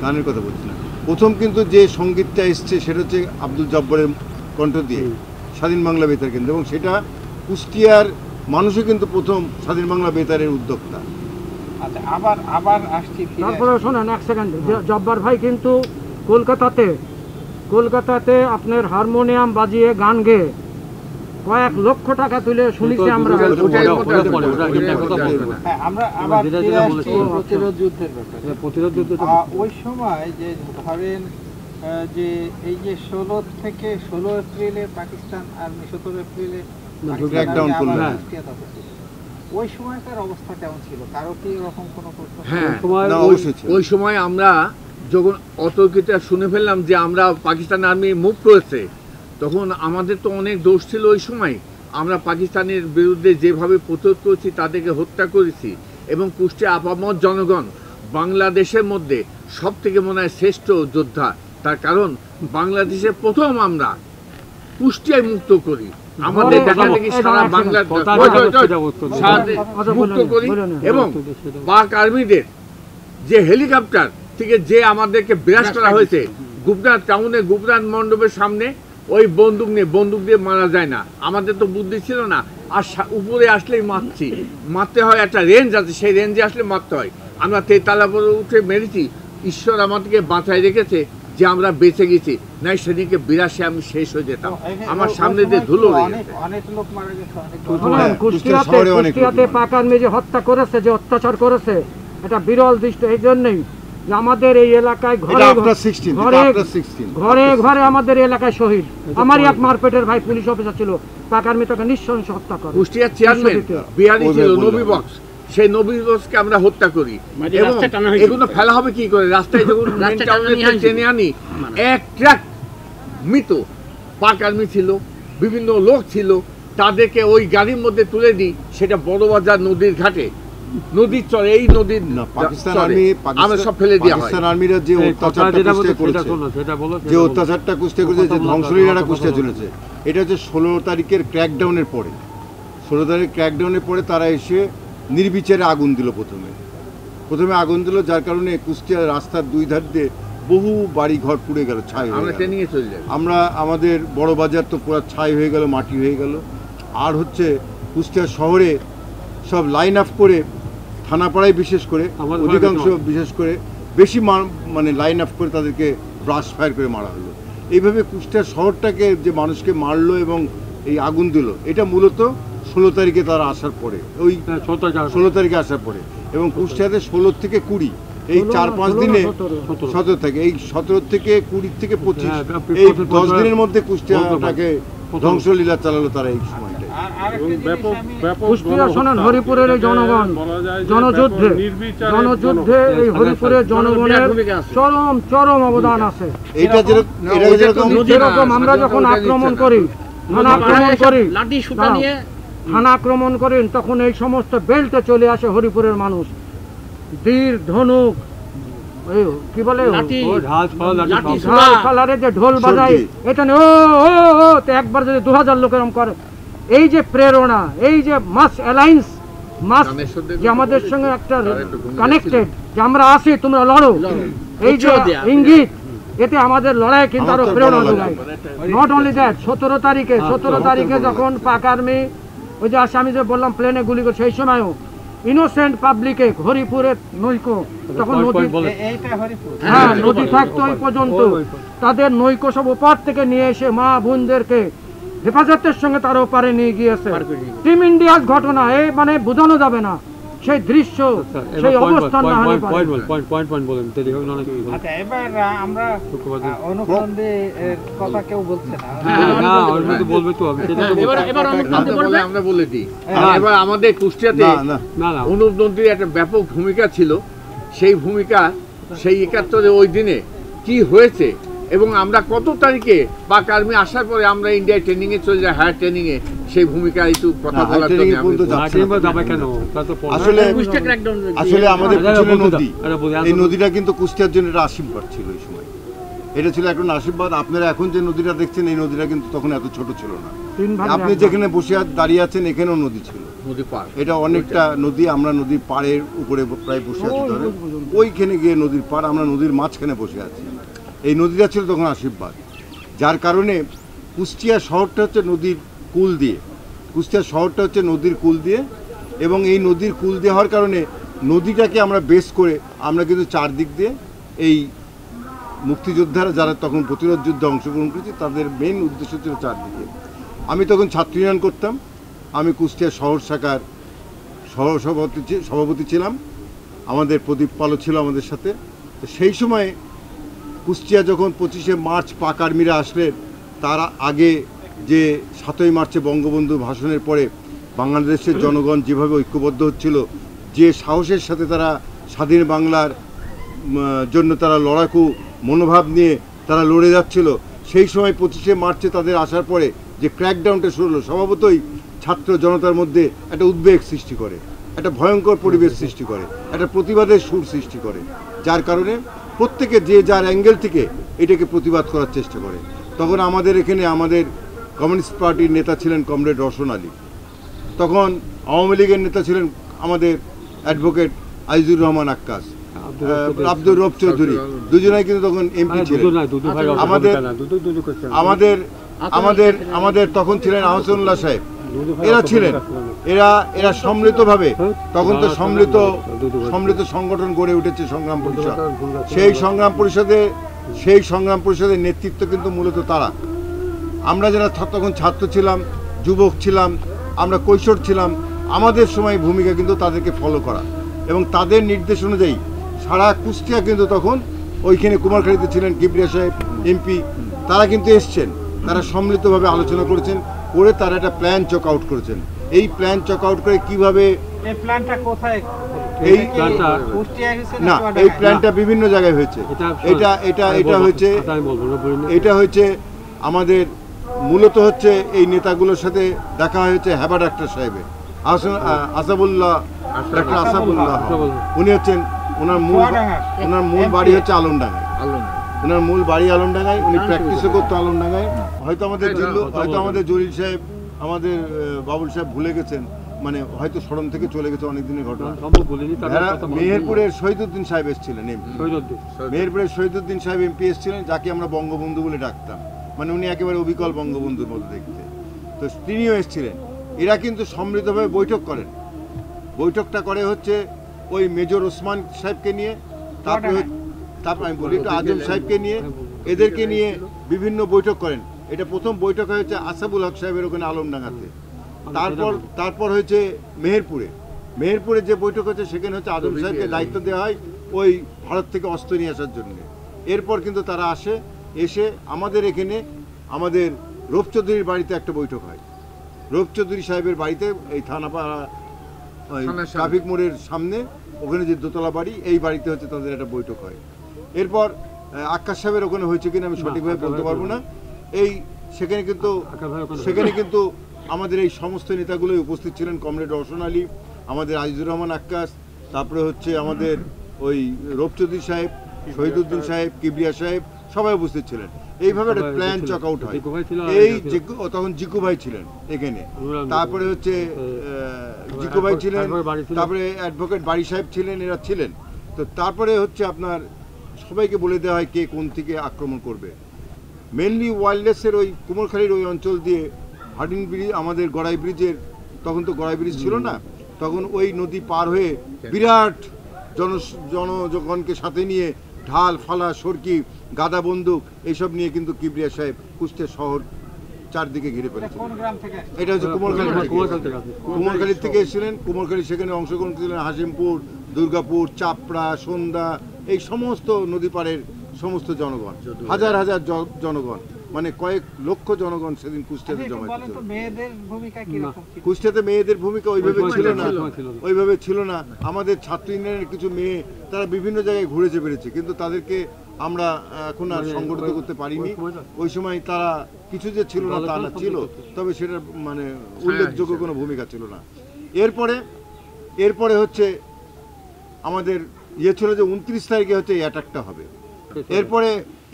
গানের কথা বলছি না, প্রথম কিন্তু যে সঙ্গীতটা এসছে সেটা হচ্ছে আব্দুল জব্বারের কণ্ঠ দিয়ে স্বাধীন বাংলা বেতার কেন্দ্র, এবং সেটা কুষ্টিয়ার মানুষই কিন্তু প্রথম স্বাধীন বাংলা বেতারের উদ্যোক্তা।
আচ্ছা, আবার আসছি।
তারপরে শোনেন 1 সেকেন্ড, জব্বার ভাই কিন্তু কলকাতাতে আপনার হারমোনিয়াম বাজিয়ে গান গেয়ে কয়েক লক্ষ টাকা তুলে শুনেছি আমরা।
আমরা আবার প্রতিরোধ যুদ্ধের ব্যাপারে, ওই সময় যে ধরেন যে এই যে 16 এপ্রিলে পাকিস্তান আর্মি 17 এপ্রিলে
ক্র্যাকডাউন করলো,
ওই সময়কার অবস্থা কেমন ছিল? কারো কি এরকম কোনো প্রশ্ন?
হ্যাঁ, ওই সময় আমরা যখন অতর্কিতে শুনে ফেললাম যে আমরা পাকিস্তান আর্মি মুভ করেছে, তখন আমাদের তো অনেক দোষ ছিল। ওই সময় আমরা পাকিস্তানের বিরুদ্ধে যেভাবে প্রতিরোধ করেছি, তাদেরকে হত্যা করেছি, এবং কুষ্টিয়া আপামর জনগণ বাংলাদেশের মধ্যে সব থেকে মনে হয় শ্রেষ্ঠ যোদ্ধা। তার কারণ বাংলাদেশে প্রথম আমরা কুষ্টিয়ায় মুক্ত করি, আমাদের দেখা দেখি সারা বাংলা মুক্ত করি, এবং পাক আর্মিদের যে হেলিকপ্টার থেকে যে আমাদেরকে বিরাজ করা হয়েছে গুবনাথ টাউনে, গুবনাথ মণ্ডপের সামনে, ওই বন্দুক দিয়ে মারা যায় না। আমাদের তো বুদ্ধি ছিল না, আর উপরে আসলেই মারতে হয়, একটা রেঞ্জ আছে, সেই রেঞ্জে আসলে মারতে হয়। আমরা 3 পরে উঠে মেরেছি, ঈশ্বর আমাদেরকে বাঁচায় রেখেছে যে আমরা বেঁচে গেছি, নাই সেদিকে বিরাশে আমি শেষ হয়ে যেতাম, আমার সামনে দিয়ে ধুলো।
অনেক লোক মারা গেছে।
কুষ্টিয়াতে পাক আর্মি যে হত্যা করেছে, যে অত্যাচার করেছে, এটা বিরল দৃষ্টি। এই জন্যই যে আমাদের এই এলাকায় ঘরে ঘরে আমাদের এলাকায় শহীদ। আমারই এক মারপেটের ভাই পুলিশ অফিসার ছিল, পাক আর্মি তাকে নিঃসংস হত্যা করে।
কুষ্টিয়ার চেয়ারম্যান বিহারি ছিল নবী বক্স, সেই নবী বক্সকে আমরা হত্যা করি। এগুলো ফেলা হবে কি করে? রাস্তায় যখন টেনে আনি, 1 ট্রাক মৃত পাক আর্মি ছিল, বিভিন্ন লোক ছিল, তাদেরকে ওই গাড়ির মধ্যে তুলে দিই, সেটা বড়বাজার নদীর ঘাটে, নদীর চরে, এই নদীর
পাকিস্তান আর্মি,
আমরা সব ফেলে দেওয়া হয়।
পাকিস্তান আর্মিরা যে অত্যাচারটা কুষ্টিয়া করেছে, যে ধ্বংসলীলাটা কুষ্টিয়া চলেছে, এটা হচ্ছে 16 তারিখের ক্র্যাকডাউনের পরে। 16 তারিখ ক্র্যাকডাউনের পরে তারা এসে নির্বিচারে আগুন দিল। প্রথমে আগুন দিল, যার কারণে কুষ্টিয়ার রাস্তার 2 ধার দিয়ে বহু বাড়ি ঘর পুড়ে গেল, ছাই হয়ে গেল। আমরা আমাদের বড় বাজার তো পুরো ছাই হয়ে গেল, মাটি হয়ে গেল। আর হচ্ছে কুষ্টিয়া শহরে সব লাইন আপ করে, থানাপাড়ায় বিশেষ করে
আমাদের
অধিকাংশ
ভারতে
বিশেষ করে বেশি মানে লাইন আপ করে তাদেরকে ব্রাশ ফায়ার করে মারা হলো। এইভাবে কুষ্টিয়া শহরটাকে যে মানুষকে মারলো এবং এই আগুন দিল, এটা মূলত 16 তারিখে তারা আসার পরে, ওই 16 তারিখে আসার পরে, এবং কুষ্টিয়াতে 16 থেকে 20 এই 4-5 দিনে 17 থেকে, এই 17 থেকে 20 থেকে 25 এই 10 দিনের মধ্যে কুষ্টিয়াটাকে ধ্বংসলীলা চালালো তারা এই সময়টায়।
এবং ব্যাপক ব্যাপক
কুষ্টিয়া শোনেন, হরিপুরের এই জনগণ
বলা যায় যে
জনযুদ্ধে
ব্যাপক নির্বিচারে
জনযুদ্ধে এই হরিপুরের জনগণের
ভূমিকা আছে।
চরম চরম অবদান আছে।
এইটা যেরকম
যেরকম আমরা যখন আক্রমণ করি, থানা আক্রমণ করি,
লাঠি সুতা নিয়ে
থানা আক্রমণ করেন, তখন এই সমস্ত বেল্টে চলে আসে হরিপুরের মানুষ, তীর ধনুক, এই কি বলে
লাঠি লাঠি
ঝাল কালারে যে ঢোল বাজায়, এটা নিয়ে ও তো একবার যদি 2000 লোক এরকম করে, এই যে প্রেরণা, এই যে মাস অ্যালায়েন্স, মাস যে আমাদের সঙ্গে একটা কানেক্টেড, যে আমরা আসি তোমরা লড়ো, এই যে ইঙ্গিত, এতে আমাদের লড়াই কিন্তু আরো প্রেরণা যোগায়। নট অনলি দ্যাট, 17 তারিখে যখন পাক আর্মি ওই যে আসে, আমি যে বললাম প্লেনে গুলি করে, সেই সময়ও ইনোসেন্ট পাবলিকে হরিপুরের নৈকো, তখন নদী,
এইটা হরিপুর।
হ্যাঁ নদী থাকতো ওই পর্যন্ত, তাদের নৈকো সব ওপার থেকে নিয়ে এসে মা বোনদেরকে হেফাজতের সঙ্গে তারা ওপারে নিয়ে গিয়েছে। টিম ইন্ডিয়ার ঘটনা, এই মানে বোঝানো যাবে না সেই দৃশ্য, সেই অবস্থান না হলে পারে।
আচ্ছা, এবার আমরা অনুপ্রন্দে কথা কেউ বলছে না।
এবার অনুপ্রান্তে বলবে।
আমরা বলে দিই, এবার আমাদের কুষ্টিয়াতে অনুপ নদীর একটা ব্যাপক ভূমিকা ছিল। সেই ভূমিকা সেই 71 ওই দিনে কি হয়েছে, এবং আমরা কত তারিখে পাক আর্মি আসার পরে আমরা ইন্ডিয়ায় ট্রেনিংয়ে চলে যাই, হায়ার ট্রেনিংয়ে, সেই ভূমিকা একটু কথা বলার জন্য
আসলে আমাদের পিছনে নদী, এই নদীটা কিন্তু কুষ্টিয়ার জন্য একটা আশীর্বাদ ছিল এই সময়। এটা ছিল এখন আশীর্বাদ। আপনারা এখন যে নদীটা দেখছেন, এই নদীটা কিন্তু তখন এত ছোট ছিল না। আপনি যেখানে বসে দাঁড়িয়ে আছেন, এখানেও নদী ছিল,
নদী পার।
এটা অনেকটা নদী, আমরা নদীর পাড়ের উপরে প্রায় বসে আছি, ধরেন ওইখানে গিয়ে নদীর পাড়, আমরা নদীর মাঝখানে বসে আছি। এই নদীটা ছিল তখন আশীর্বাদ, যার কারণে কুষ্টিয়া শহরটা হচ্ছে নদীর কুল দিয়ে, কুষ্টিয়া শহরটা হচ্ছে নদীর কুল দিয়ে, এবং এই নদীর কুল দিয়ে হওয়ার কারণে নদীটাকে আমরা বেস করে আমরা কিন্তু চারদিক দিয়ে এই মুক্তিযোদ্ধারা যারা তখন প্রতিরোধ যুদ্ধে অংশগ্রহণ করেছে, তাদের মেন উদ্দেশ্য ছিল চারদিকে। আমি তখন ছাত্র ইউনিয়ন করতাম, আমি কুষ্টিয়া শহর শাখার সভাপতি ছিলাম, আমাদের প্রদীপ পালও ছিল আমাদের সাথে। তো সেই সময়ে কুষ্টিয়া যখন 25শে মার্চ পাক আর্মিরা আসলেন, তার আগে যে 7ই মার্চে বঙ্গবন্ধুর ভাষণের পরে বাংলাদেশের জনগণ যেভাবে ঐক্যবদ্ধ হচ্ছিল, যে সাহসের সাথে তারা স্বাধীন বাংলার জন্য তারা লড়াকু মনোভাব নিয়ে তারা লড়ে যাচ্ছিল, সেই সময় 25শে মার্চে তাদের আসার পরে যে ক্র্যাকডাউনটা শুরু হলো, স্বভাবতই ছাত্র জনতার মধ্যে একটা উদ্বেগ সৃষ্টি করে, একটা ভয়ঙ্কর পরিবেশ সৃষ্টি করে, একটা প্রতিবাদের সুর সৃষ্টি করে, যার কারণে প্রত্যেকে যে যার অ্যাঙ্গেল থেকে এটাকে প্রতিবাদ করার চেষ্টা করে। তখন আমাদের এখানে আমাদের কমিউনিস্ট পার্টির নেতা ছিলেন কমরেড রওশন আলী, তখন আওয়ামী লীগের নেতা ছিলেন আমাদের অ্যাডভোকেট আজিজুর রহমান আক্কাস, আব্দুর রব চৌধুরী, দুজনেই কিন্তু তখন এমপি ছিলেন। আমাদের তখন ছিলেন আহসানুল্লাহ সাহেব, এরা ছিলেন, এরা সম্মিলিতভাবে, তখন তো সম্মিলিত সংগঠন গড়ে উঠেছে সংগ্রাম পরিষদ। সেই সংগ্রাম পরিষদের নেতৃত্ব কিন্তু মূলত তারা। আমরা যারা তখন ছাত্র ছিলাম, যুবক ছিলাম, আমরা কৈশোর ছিলাম, আমাদের সময় ভূমিকা কিন্তু তাদেরকে ফলো করা, এবং তাদের নির্দেশ অনুযায়ী সারা কুষ্টিয়া কিন্তু তখন ওইখানে কুমারখালীতে ছিলেন কিবরিয়া সাহেব এমপি, তারা কিন্তু এসছেন, তারা সম্মিলিতভাবে আলোচনা করেছেন, করে তারা একটা প্ল্যান চক আউট করেছেন। এই প্ল্যান চক আউট করে কিভাবে
এই প্ল্যানটা কোথায়,
এই প্ল্যানটা বিভিন্ন জায়গায় হয়েছে। এটা হয়েছে আমাদের মূলত হচ্ছে এই নেতাগুলোর সাথে দেখা হয়েছে হেবা ডাক্তার সাহেবের, আসাবুল্লাহ, ডাক্তার আসাবুল্লাহ, উনি হচ্ছেন, ওনার মূল বাড়ি হচ্ছে আলমডাঙ্গায়, ওনার মূল বাড়ি আলমডাঙ্গায়, উনি প্র্যাকটিসও করতো আলমডাঙ্গায়। হয়তো আমাদের জলিল সাহেব, আমাদের বাবুল সাহেব ভুলে গেছেন, মানে হয়তো স্মরণ থেকে চলে গেছে অনেক দিনের ঘটনা। মেহেরপুরের শহীদুদ্দিন সাহেব এসেছিলেন এমপি, মেহেরপুরের শহীদুদ্দিন সাহেব এমপি এসেছিলেন, যাকে আমরা বঙ্গবন্ধু বলে ডাকতাম, মানে উনি একেবারে অবিকল বঙ্গবন্ধুর মতো দেখতে। তো তিনিও এসেছিলেন, এরা কিন্তু সমৃদ্ধভাবে বৈঠক করেন। বৈঠকটা করে হচ্ছে ওই মেজর ওসমান সাহেবকে নিয়ে, তারপর আমি বলি একটু আজম সাহেবকে নিয়ে, এদেরকে নিয়ে বিভিন্ন বৈঠক করেন। এটা প্রথম বৈঠক হয়েছে আসাবুল হক সাহেবের ওখানে আলমডাঙ্গাতে, তারপর হয়েছে মেহেরপুরে যে বৈঠক হচ্ছে সেখানে হচ্ছে আজম সাহেবকে দায়িত্ব দেওয়া হয় ওই ভারত থেকে অস্ত্র নিয়ে আসার জন্য। এরপর কিন্তু তারা এসে আমাদের এখানে আমাদের রূপ চৌধুরীর বাড়িতে একটা বৈঠক হয়। রূপ চৌধুরী সাহেবের বাড়িতে এই থানাপাড়া ট্রাফিক মোড়ের সামনে ওখানে যে দোতলা বাড়ি, এই বাড়িতে হচ্ছে তাদের একটা বৈঠক হয়। এরপর আক্কাস সাহেবের ওখানে হয়েছে কিনা আমি সঠিকভাবে বলতে পারবো না। সেখানে কিন্তু আমাদের এই সমস্ত নেতাগুলোই উপস্থিত ছিলেন। কমরেড রওশন আলী, আমাদের আজিজুর রহমান আক্কাস, তারপরে হচ্ছে আমাদের ওই রূপ চৌধুরী সাহেব, শহীদুদ্দিন সাহেব, কিবরিয়া সাহেব, সবাই উপস্থিত ছিলেন। এইভাবে একটা প্ল্যান চক আউট হয়। এই তখন জিকু ভাই ছিলেন এখানে, তারপরে হচ্ছে জিকু ভাই ছিলেন, তারপরে অ্যাডভোকেট বাড়ি সাহেব ছিলেন, এরা ছিলেন। তো তারপরে হচ্ছে আপনার সবাইকে বলে দেওয়া হয় কে কোন থেকে আক্রমণ করবে। মেনলি ওয়াইল্ডলেসের ওই কুমোরখালীর ওই অঞ্চল দিয়ে হার্ডিন ব্রিজ, আমাদের গড়াই ব্রিজের, তখন তো গড়াই ব্রিজ ছিল না, তখন ওই নদী পার হয়ে বিরাট জনগণকে সাথে নিয়ে ঢাল, ফালা, সরকি, গাদা বন্দুক এইসব নিয়ে কিন্তু কিবরিয়া সাহেব কুষ্টিয়া শহর চারদিকে ঘিরে ফেলেছিলেন। এটা হচ্ছে কুমোরখালী থেকে এসেছিলেন। কুমোরখালী সেখানে অংশগ্রহণ করেছিলেন হাসিমপুর, দুর্গাপুর, চাপড়া, সন্ধ্যা, এই সমস্ত নদী পাড়ের সমস্ত জনগণ, হাজার হাজার জনগণ, মানে কয়েক লক্ষ জনগণ সেদিন কুষ্টিয়াতে জমা ছিল। কুষ্টিয়াতে মেয়েদের ভূমিকা ওইভাবে ছিল না। আমাদের ছাত্র ইউনিয়নের কিছু মেয়ে তারা বিভিন্ন জায়গায় ঘুরেছে বেড়েছে, কিন্তু তাদেরকে আমরা এখন আর সংগঠিত করতে পারিনি। ওই সময় তারা কিছু যে ছিল না তা না, ছিল, তবে সেটা মানে উল্লেখযোগ্য কোনো ভূমিকা ছিল না। এরপরে হচ্ছে আমাদের ছিল যে 29 তারিখে হচ্ছে এই অ্যাটাকটা হবে।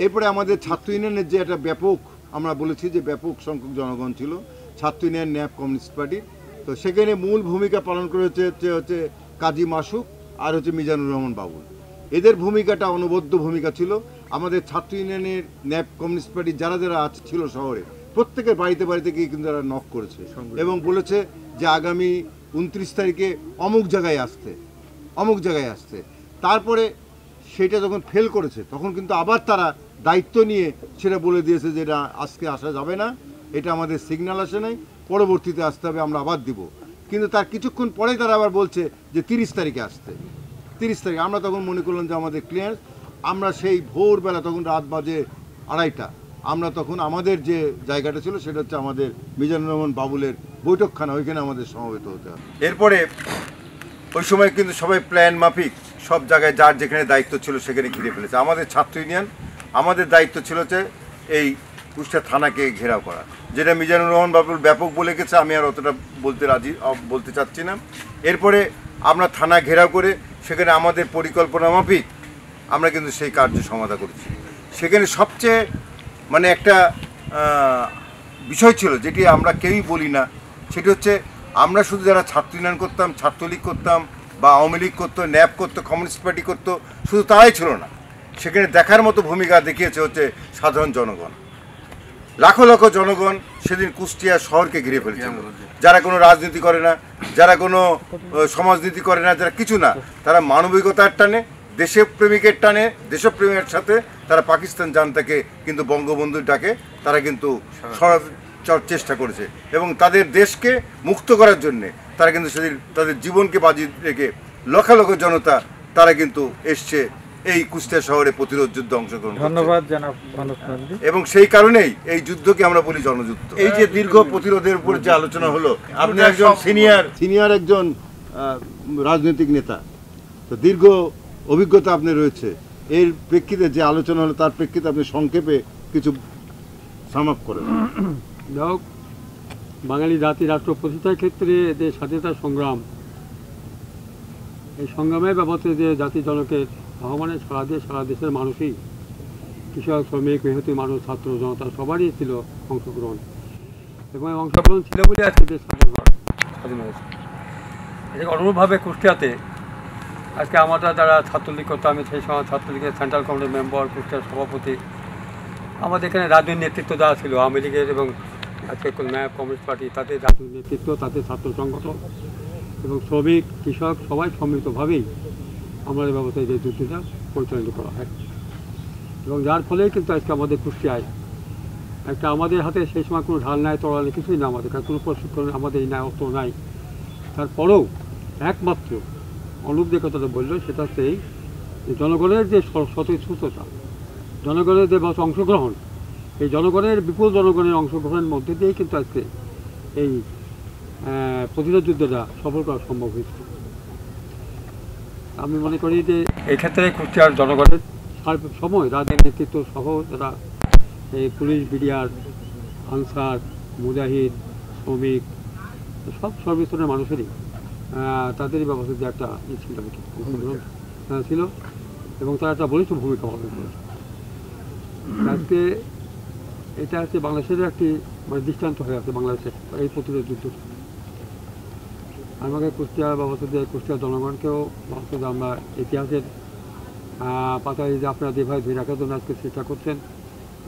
এরপরে আমাদের ছাত্র ইউনিয়নের যে একটা ব্যাপক, আমরা বলেছি যে ব্যাপক সংখ্যক জনগণ ছিল ছাত্র ইউনিয়ন ন্যাপ কমিউনিস্ট পার্টির। তো সেখানে মূল ভূমিকা পালন করে হচ্ছে কাজী মাসুক আর হচ্ছে মিজানুর রহমান বাবুল। এদের ভূমিকাটা অনবদ্য ভূমিকা ছিল। আমাদের ছাত্র ইউনিয়নের ন্যাপ কমিউনিস্ট পার্টির যারা যারা ছিল শহরে, প্রত্যেকের বাড়িতে গিয়ে কিন্তু তারা নক করেছে এবং বলেছে যে আগামী 29 তারিখে অমুক জায়গায় আসতে। তারপরে সেটা যখন ফেল করেছে তখন কিন্তু আবার তারা দায়িত্ব নিয়ে সেটা বলে দিয়েছে যে এটা আজকে আসা যাবে না, এটা আমাদের সিগন্যাল আসে নাই, পরবর্তীতে আসতে হবে, আমরা আবার দিব। কিন্তু তার কিছুক্ষণ পরে তারা আবার বলছে যে 30 তারিখে আসতে। 30 তারিখ আমরা তখন মনে করলাম যে আমাদের ক্লিয়ার। আমরা সেই ভোরবেলা, তখন রাত বাজে 2:30, আমরা তখন আমাদের যে জায়গাটা ছিল সেটা হচ্ছে আমাদের মিজানুর রহমান বাবুলের বৈঠকখানা, ওইখানে আমাদের সমবেত হতে হবে। এরপরে ওই সময় কিন্তু সবাই প্ল্যান মাফিক সব জায়গায় যার যেখানে দায়িত্ব ছিল সেখানে ঘিরে ফেলেছে। আমাদের ছাত্র ইউনিয়ন, আমাদের দায়িত্ব ছিল যে এই কুষ্টিয়া থানাকে ঘেরাও করা, যেটা মিজানুর রহমান বাবুল ব্যাপক বলে গেছে, আমি আর অতটা বলতে চাচ্ছি না। এরপরে আমরা থানা ঘেরাও করে সেখানে আমাদের পরিকল্পনা মাফিক আমরা কিন্তু সেই কার্য সমাধা করেছি। সেখানে সবচেয়ে মানে একটা বিষয় ছিল যেটি আমরা কেউই বলি না, সেটি হচ্ছে আমরা শুধু যারা ছাত্র ইউনিয়ন করতাম, ছাত্রলীগ করতাম বা আওয়ামী লীগ করতো, ন্যাপ করতো, কমিউনিস্ট পার্টি করতো, শুধু তারাই ছিল না, সেখানে দেখার মতো ভূমিকা দেখিয়েছে হচ্ছে সাধারণ জনগণ। লাখো লাখো জনগণ সেদিন কুষ্টিয়া শহরকে ঘিরে ফেলেছে, যারা কোনো রাজনীতি করে না, যারা কোনো সমাজনীতি করে না, যারা কিছু না, তারা মানবিকতার টানে, দেশপ্রেমিকের টানে, দেশপ্রেমের সাথে তারা পাকিস্তান জানতাকে কিন্তু বঙ্গবন্ধুর ডাকে তারা কিন্তু চেষ্টা করেছে এবং তাদের দেশকে মুক্ত করার জন্যে তারা কিন্তু সেদিন তাদের জীবনকে বাজি রেখে লক্ষ লক্ষ জনতা তারা কিন্তু এসছে এই কুষ্টিয়া শহরে প্রতিরোধ যুদ্ধে অংশগ্রহণ।
ধন্যবাদ জানাব মানস নন্দী।
এবং সেই কারণেই এই যুদ্ধকে আমরা বলি জনযুদ্ধ। এই যে দীর্ঘ প্রতিরোধের উপর যে আলোচনা হলো, আপনি একজন সিনিয়র একজন রাজনৈতিক নেতা, তো দীর্ঘ অভিজ্ঞতা আপনার রয়েছে, এর প্রেক্ষিতে যে আলোচনা হলো তার প্রেক্ষিতে আপনি সংক্ষেপে কিছু সাম আপ করেন।
যাই বাঙালি জাতি রাষ্ট্র প্রতিষ্ঠার ক্ষেত্রে এদের স্বাধীনতা সংগ্রাম, এই সংগ্রামের ব্যাপারে যে জাতি জনকের আহ্বানে সারা দেশের মানুষই, কৃষক, শ্রমিক, মেহনতি মানুষ, ছাত্র জনতা সবারই ছিল অংশগ্রহণ, এবং অংশগ্রহণ ছিল বলে আজকে দেশ স্বাধীন হয়েছে। এটাকে অনুরূপভাবে কুষ্টিয়াতে আজকে আমরা যারা ছাত্রলীগ করতাম, আমি সেই সময় ছাত্রলীগের সেন্ট্রাল কমিটির মেম্বার, কুষ্টিয়ার সভাপতি, আমাদের এখানে রাজনৈতিক নেতৃত্ব যারা ছিল আওয়ামী লীগের এবং আজকে ন্যায় কমিউনিস্ট পার্টি, তাদের জাতীয় নেতৃত্ব, তাদের ছাত্র সংগঠন এবং শ্রমিক কৃষক সবাই সম্মিলিতভাবেই আমাদের ব্যবস্থায় যে যুদ্ধটা পরিচালিত করা হয় এবং যার ফলেই কিন্তু আজকে আমাদের কুষ্টিয়ায় একটা আমাদের হাতে সেই সময় কোনো ঢাল নাই, তরল নেই, কিছুই না, আমাদের কাছে কোনো প্রশিক্ষণ আমাদের নাই, অস্ত্র নাই। তারপরেও একমাত্র অনুপ যে কথাটা বললো সেটা হচ্ছে এই জনগণের যে স্বতঃস্ফূর্ততা, জনগণের যে অংশগ্রহণ, এই জনগণের বিপুল জনগণের অংশগ্রহণের মধ্যে দিয়েই কিন্তু আজকে এই প্রতিরোধ যুদ্ধটা সফল করা সম্ভব হয়েছে। আমি মনে করি যে এই ক্ষেত্রে কুষ্টিয়ার জনগণের সময় রাজের নেতৃত্ব সহ যারা এই পুলিশ, বিডিআর, আনসার, মুজাহিদ, শ্রমিক সব সর্বস্তরের মানুষেরই তাদেরই ব্যবস্থা যে একটা ছিল অংশগ্রহণ ছিল এবং তারা একটা বলিষ্ঠ ভূমিকা পালন করেছে। আজকে এটা হচ্ছে বাংলাদেশের একটি মানে দৃষ্টান্ত হয়ে আছে বাংলাদেশের এই প্রতিরোধ যুদ্ধ। আমাকে কুষ্টিয়ার ব্যবস্থা দিয়ে কুষ্টিয়ার জনগণকেও ব্যবস্থা দিয়ে আমরা ইতিহাসের পাতায় যে আপনারা যেভাবে ধরে রাখার জন্য আজকে চেষ্টা করছেন,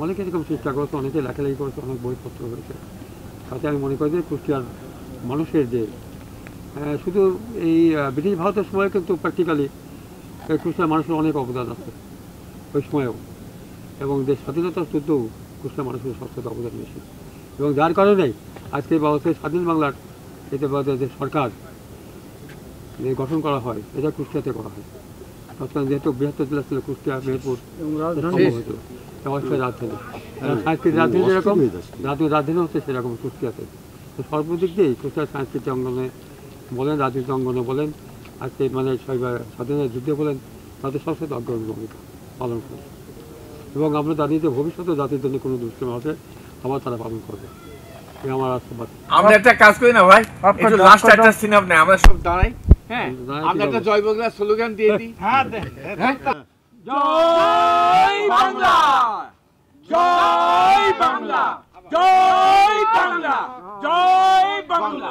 অনেকে এরকম চেষ্টা করেছে, অনেকে লেখালেখি করেছে, অনেক বইপত্র হয়েছে। তাতে আমি মনে করি যে কুষ্টিয়ার মানুষের যে শুধু এই ব্রিটিশ ভারতের সময় কিন্তু প্র্যাকটিক্যালি এই কুষ্টিয়ার মানুষের অনেক অবদান আছে ওই সময়েও, এবং দেশ স্বাধীনতার যুদ্ধেও কুষ্টিয়ার মানুষের সবচেয়ে অবদান বেশি এবং যার কারণে আজকে ব্যবস্থায় স্বাধীন বাংলার এতে যে সরকার যে গঠন করা হয় এটা কুষ্টিয়াতে করা হয়। তৎকালীন যেহেতু বৃহত্তর জেলা ছিল কুষ্টিয়া, মেহেরপুর, অবশ্যই রাজধানী, সাংস্কৃতিক রাজধানী যেরকম জাতীয় রাজধানী হচ্ছে সেরকম কুষ্টিয়াতে। তো সর্বদিক দিয়েই কুষ্টিয়ার সাংস্কৃতিক অঙ্গনে বলেন, রাজনীতি অঙ্গনে বলেন, আজকে মানে স্বাধীনতার যুদ্ধে বলেন, তাদের সবচেয়ে অগ্রণী ভূমিকা পালন করে এবং আমরা জানি যে ভবিষ্যতে জাতির জন্য কোনো দুষ্কর্ম হবে আবার তারা পালন করবে। আমার আশীর্বাদ।
আমরা একটা কাজ করি না ভাই, একটু লাস্ট একটা সিনেমা নেই, আমরা সব দাঁড়াই, হ্যাঁ আমরা একটা জয় বাংলা স্লোগান দিয়ে দিই। হ্যাঁ, জয় বাংলা, জয় বাংলা, জয় বাংলা, জয় বাংলা।